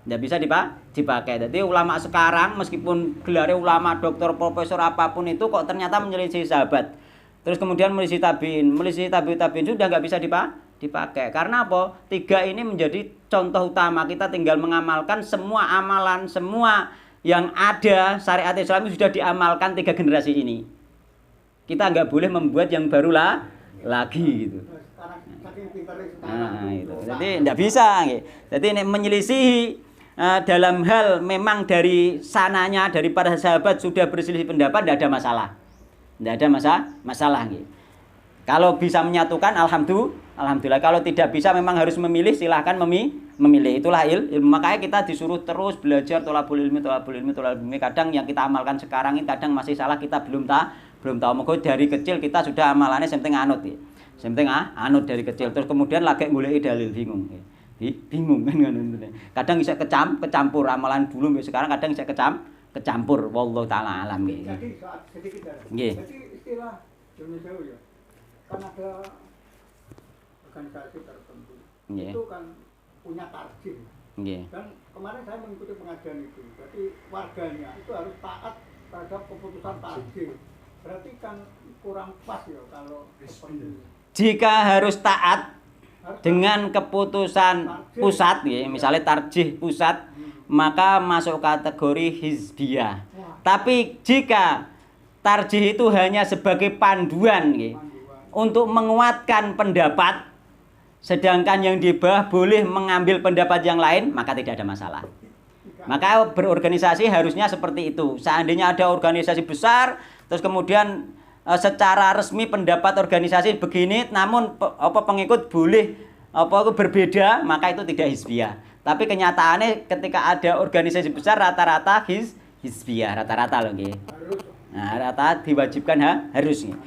Enggak bisa dipakai. Jadi ulama sekarang meskipun gelarnya ulama, doktor, profesor apapun itu kok ternyata menyelisih sahabat. Terus kemudian melisih tabiin sudah nggak bisa dipakai. Karena apa? 3 ini menjadi contoh utama. Kita tinggal mengamalkan semua amalan, semua yang ada syariat Islam itu sudah diamalkan 3 generasi ini. Kita nggak boleh membuat yang baru lagi gitu. Itu. Jadi nggak bisa. Gitu. Jadi ini menyelisihi dalam hal memang dari sananya, dari para sahabat sudah berselisih pendapat, tidak ada masalah. Tidak ada masalah gitu. Kalau bisa menyatukan alhamdulillah. Kalau tidak bisa memang harus memilih, silahkan memilih. Itulah ilmu. Makanya kita disuruh terus belajar thalabul ilmi. Kadang yang kita amalkan sekarang ini kadang masih salah, kita belum tahu. Moga dari kecil kita sudah amalannya penting anut ya. Penting anut dari kecil. Terus kemudian lagi goleki dalil bingung. Bingung kan ngono. Kadang bisa kecampur amalan dulu sekarang kadang bisa kecampur, wallahu taala alam gitu. Jadi sedikit Nggih. Jadi istilah Indonesia ya, kan ada organisasi tertentu. Nggih. Itu kan punya tarjih. Nggih. Dan kemarin saya mengikuti pengajian itu. Jadi warganya itu harus taat terhadap keputusan tarjih. Berarti kan kurang pas ya kalau seperti itu. Jika harus taat dengan keputusan pusat ya, misalnya tarjih pusat, maka masuk kategori hizbiyah. Tapi jika tarjih itu hanya sebagai panduan ya, untuk menguatkan pendapat, sedangkan yang di bawah boleh mengambil pendapat yang lain, maka tidak ada masalah. Maka berorganisasi harusnya seperti itu. Seandainya ada organisasi besar, terus kemudian secara resmi pendapat organisasi begini, namun pengikut boleh berbeda, maka itu tidak hizbiyah. Tapi kenyataannya ketika ada organisasi besar rata-rata hizbiyah, rata-rata loh nggih. Nah, rata diwajibkan harus nggih.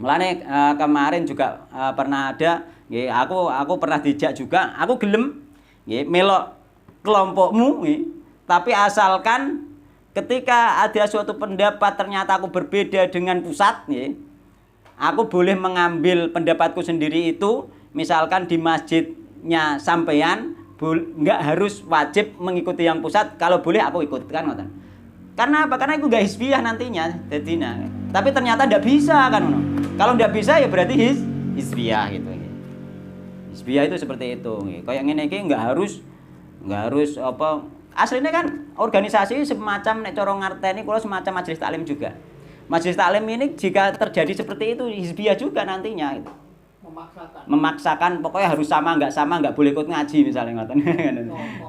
Mulane kemarin juga pernah ada nggih, aku pernah dijak juga, aku gelem nggih melok kelompokmu nggih. Tapi asalkan ketika ada suatu pendapat ternyata aku berbeda dengan pusat nggih, aku boleh mengambil pendapatku sendiri itu, misalkan di masjidnya sampeyan nggak harus wajib mengikuti yang pusat, kalau boleh aku ikut kan ngoten. Karena apa? Karena itu nggak hizbiyah nantinya jadinya. Tapi ternyata nggak bisa kan. Kalau nggak bisa ya berarti hizbiyah gitu. Hizbiyah itu seperti itu. Kayak ngene iki nggak harus apa. Aslinya kan organisasi semacam nek cara ngarteni kula semacam majelis taklim juga. Majelis taklim ini jika terjadi seperti itu hizbiyah juga nantinya itu. Memaksakan pokoknya harus sama nggak boleh ikut ngaji misalnya ngoten.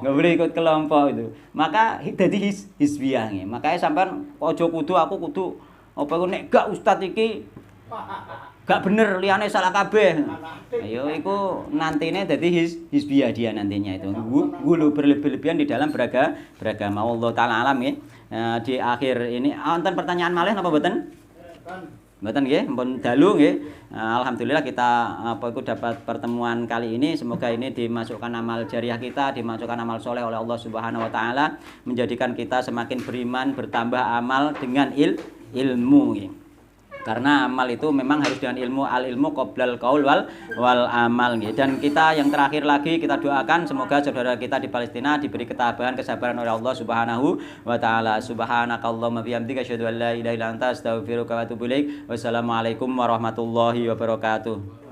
Nggak boleh ikut kelompok itu. Maka dadi hizbiyah nggih. Makanya sampean aja kudu aku kudu apa nek gak ustaz iki gak bener liyane salah kabeh. Ayo iku nantine dadi hizbiyah dia nantinya itu. Gulu berlebihan di dalam beragama. Allah taala alam nggih. Di akhir ini wonten pertanyaan malih napa mboten? Mboten nggih, mumpun dalu nggih. Alhamdulillah kita dapat pertemuan kali ini. Semoga ini dimasukkan amal jariah kita, dimasukkan amal soleh oleh Allah Subhanahu wa taala, menjadikan kita semakin beriman, bertambah amal dengan ilmu nggih. Karena amal itu memang harus dengan ilmu, al ilmu qoblal qaul wal amal nggih. Dan kita yang terakhir lagi kita doakan semoga saudara kita di Palestina diberi ketabahan, kesabaran oleh Allah Subhanahu wa taala. Subhanakallahumma bihamdika asyhadu an la ilaha illa anta astaghfiruka wa atubu ilaik. Wassalamualaikum warahmatullahi wabarakatuh.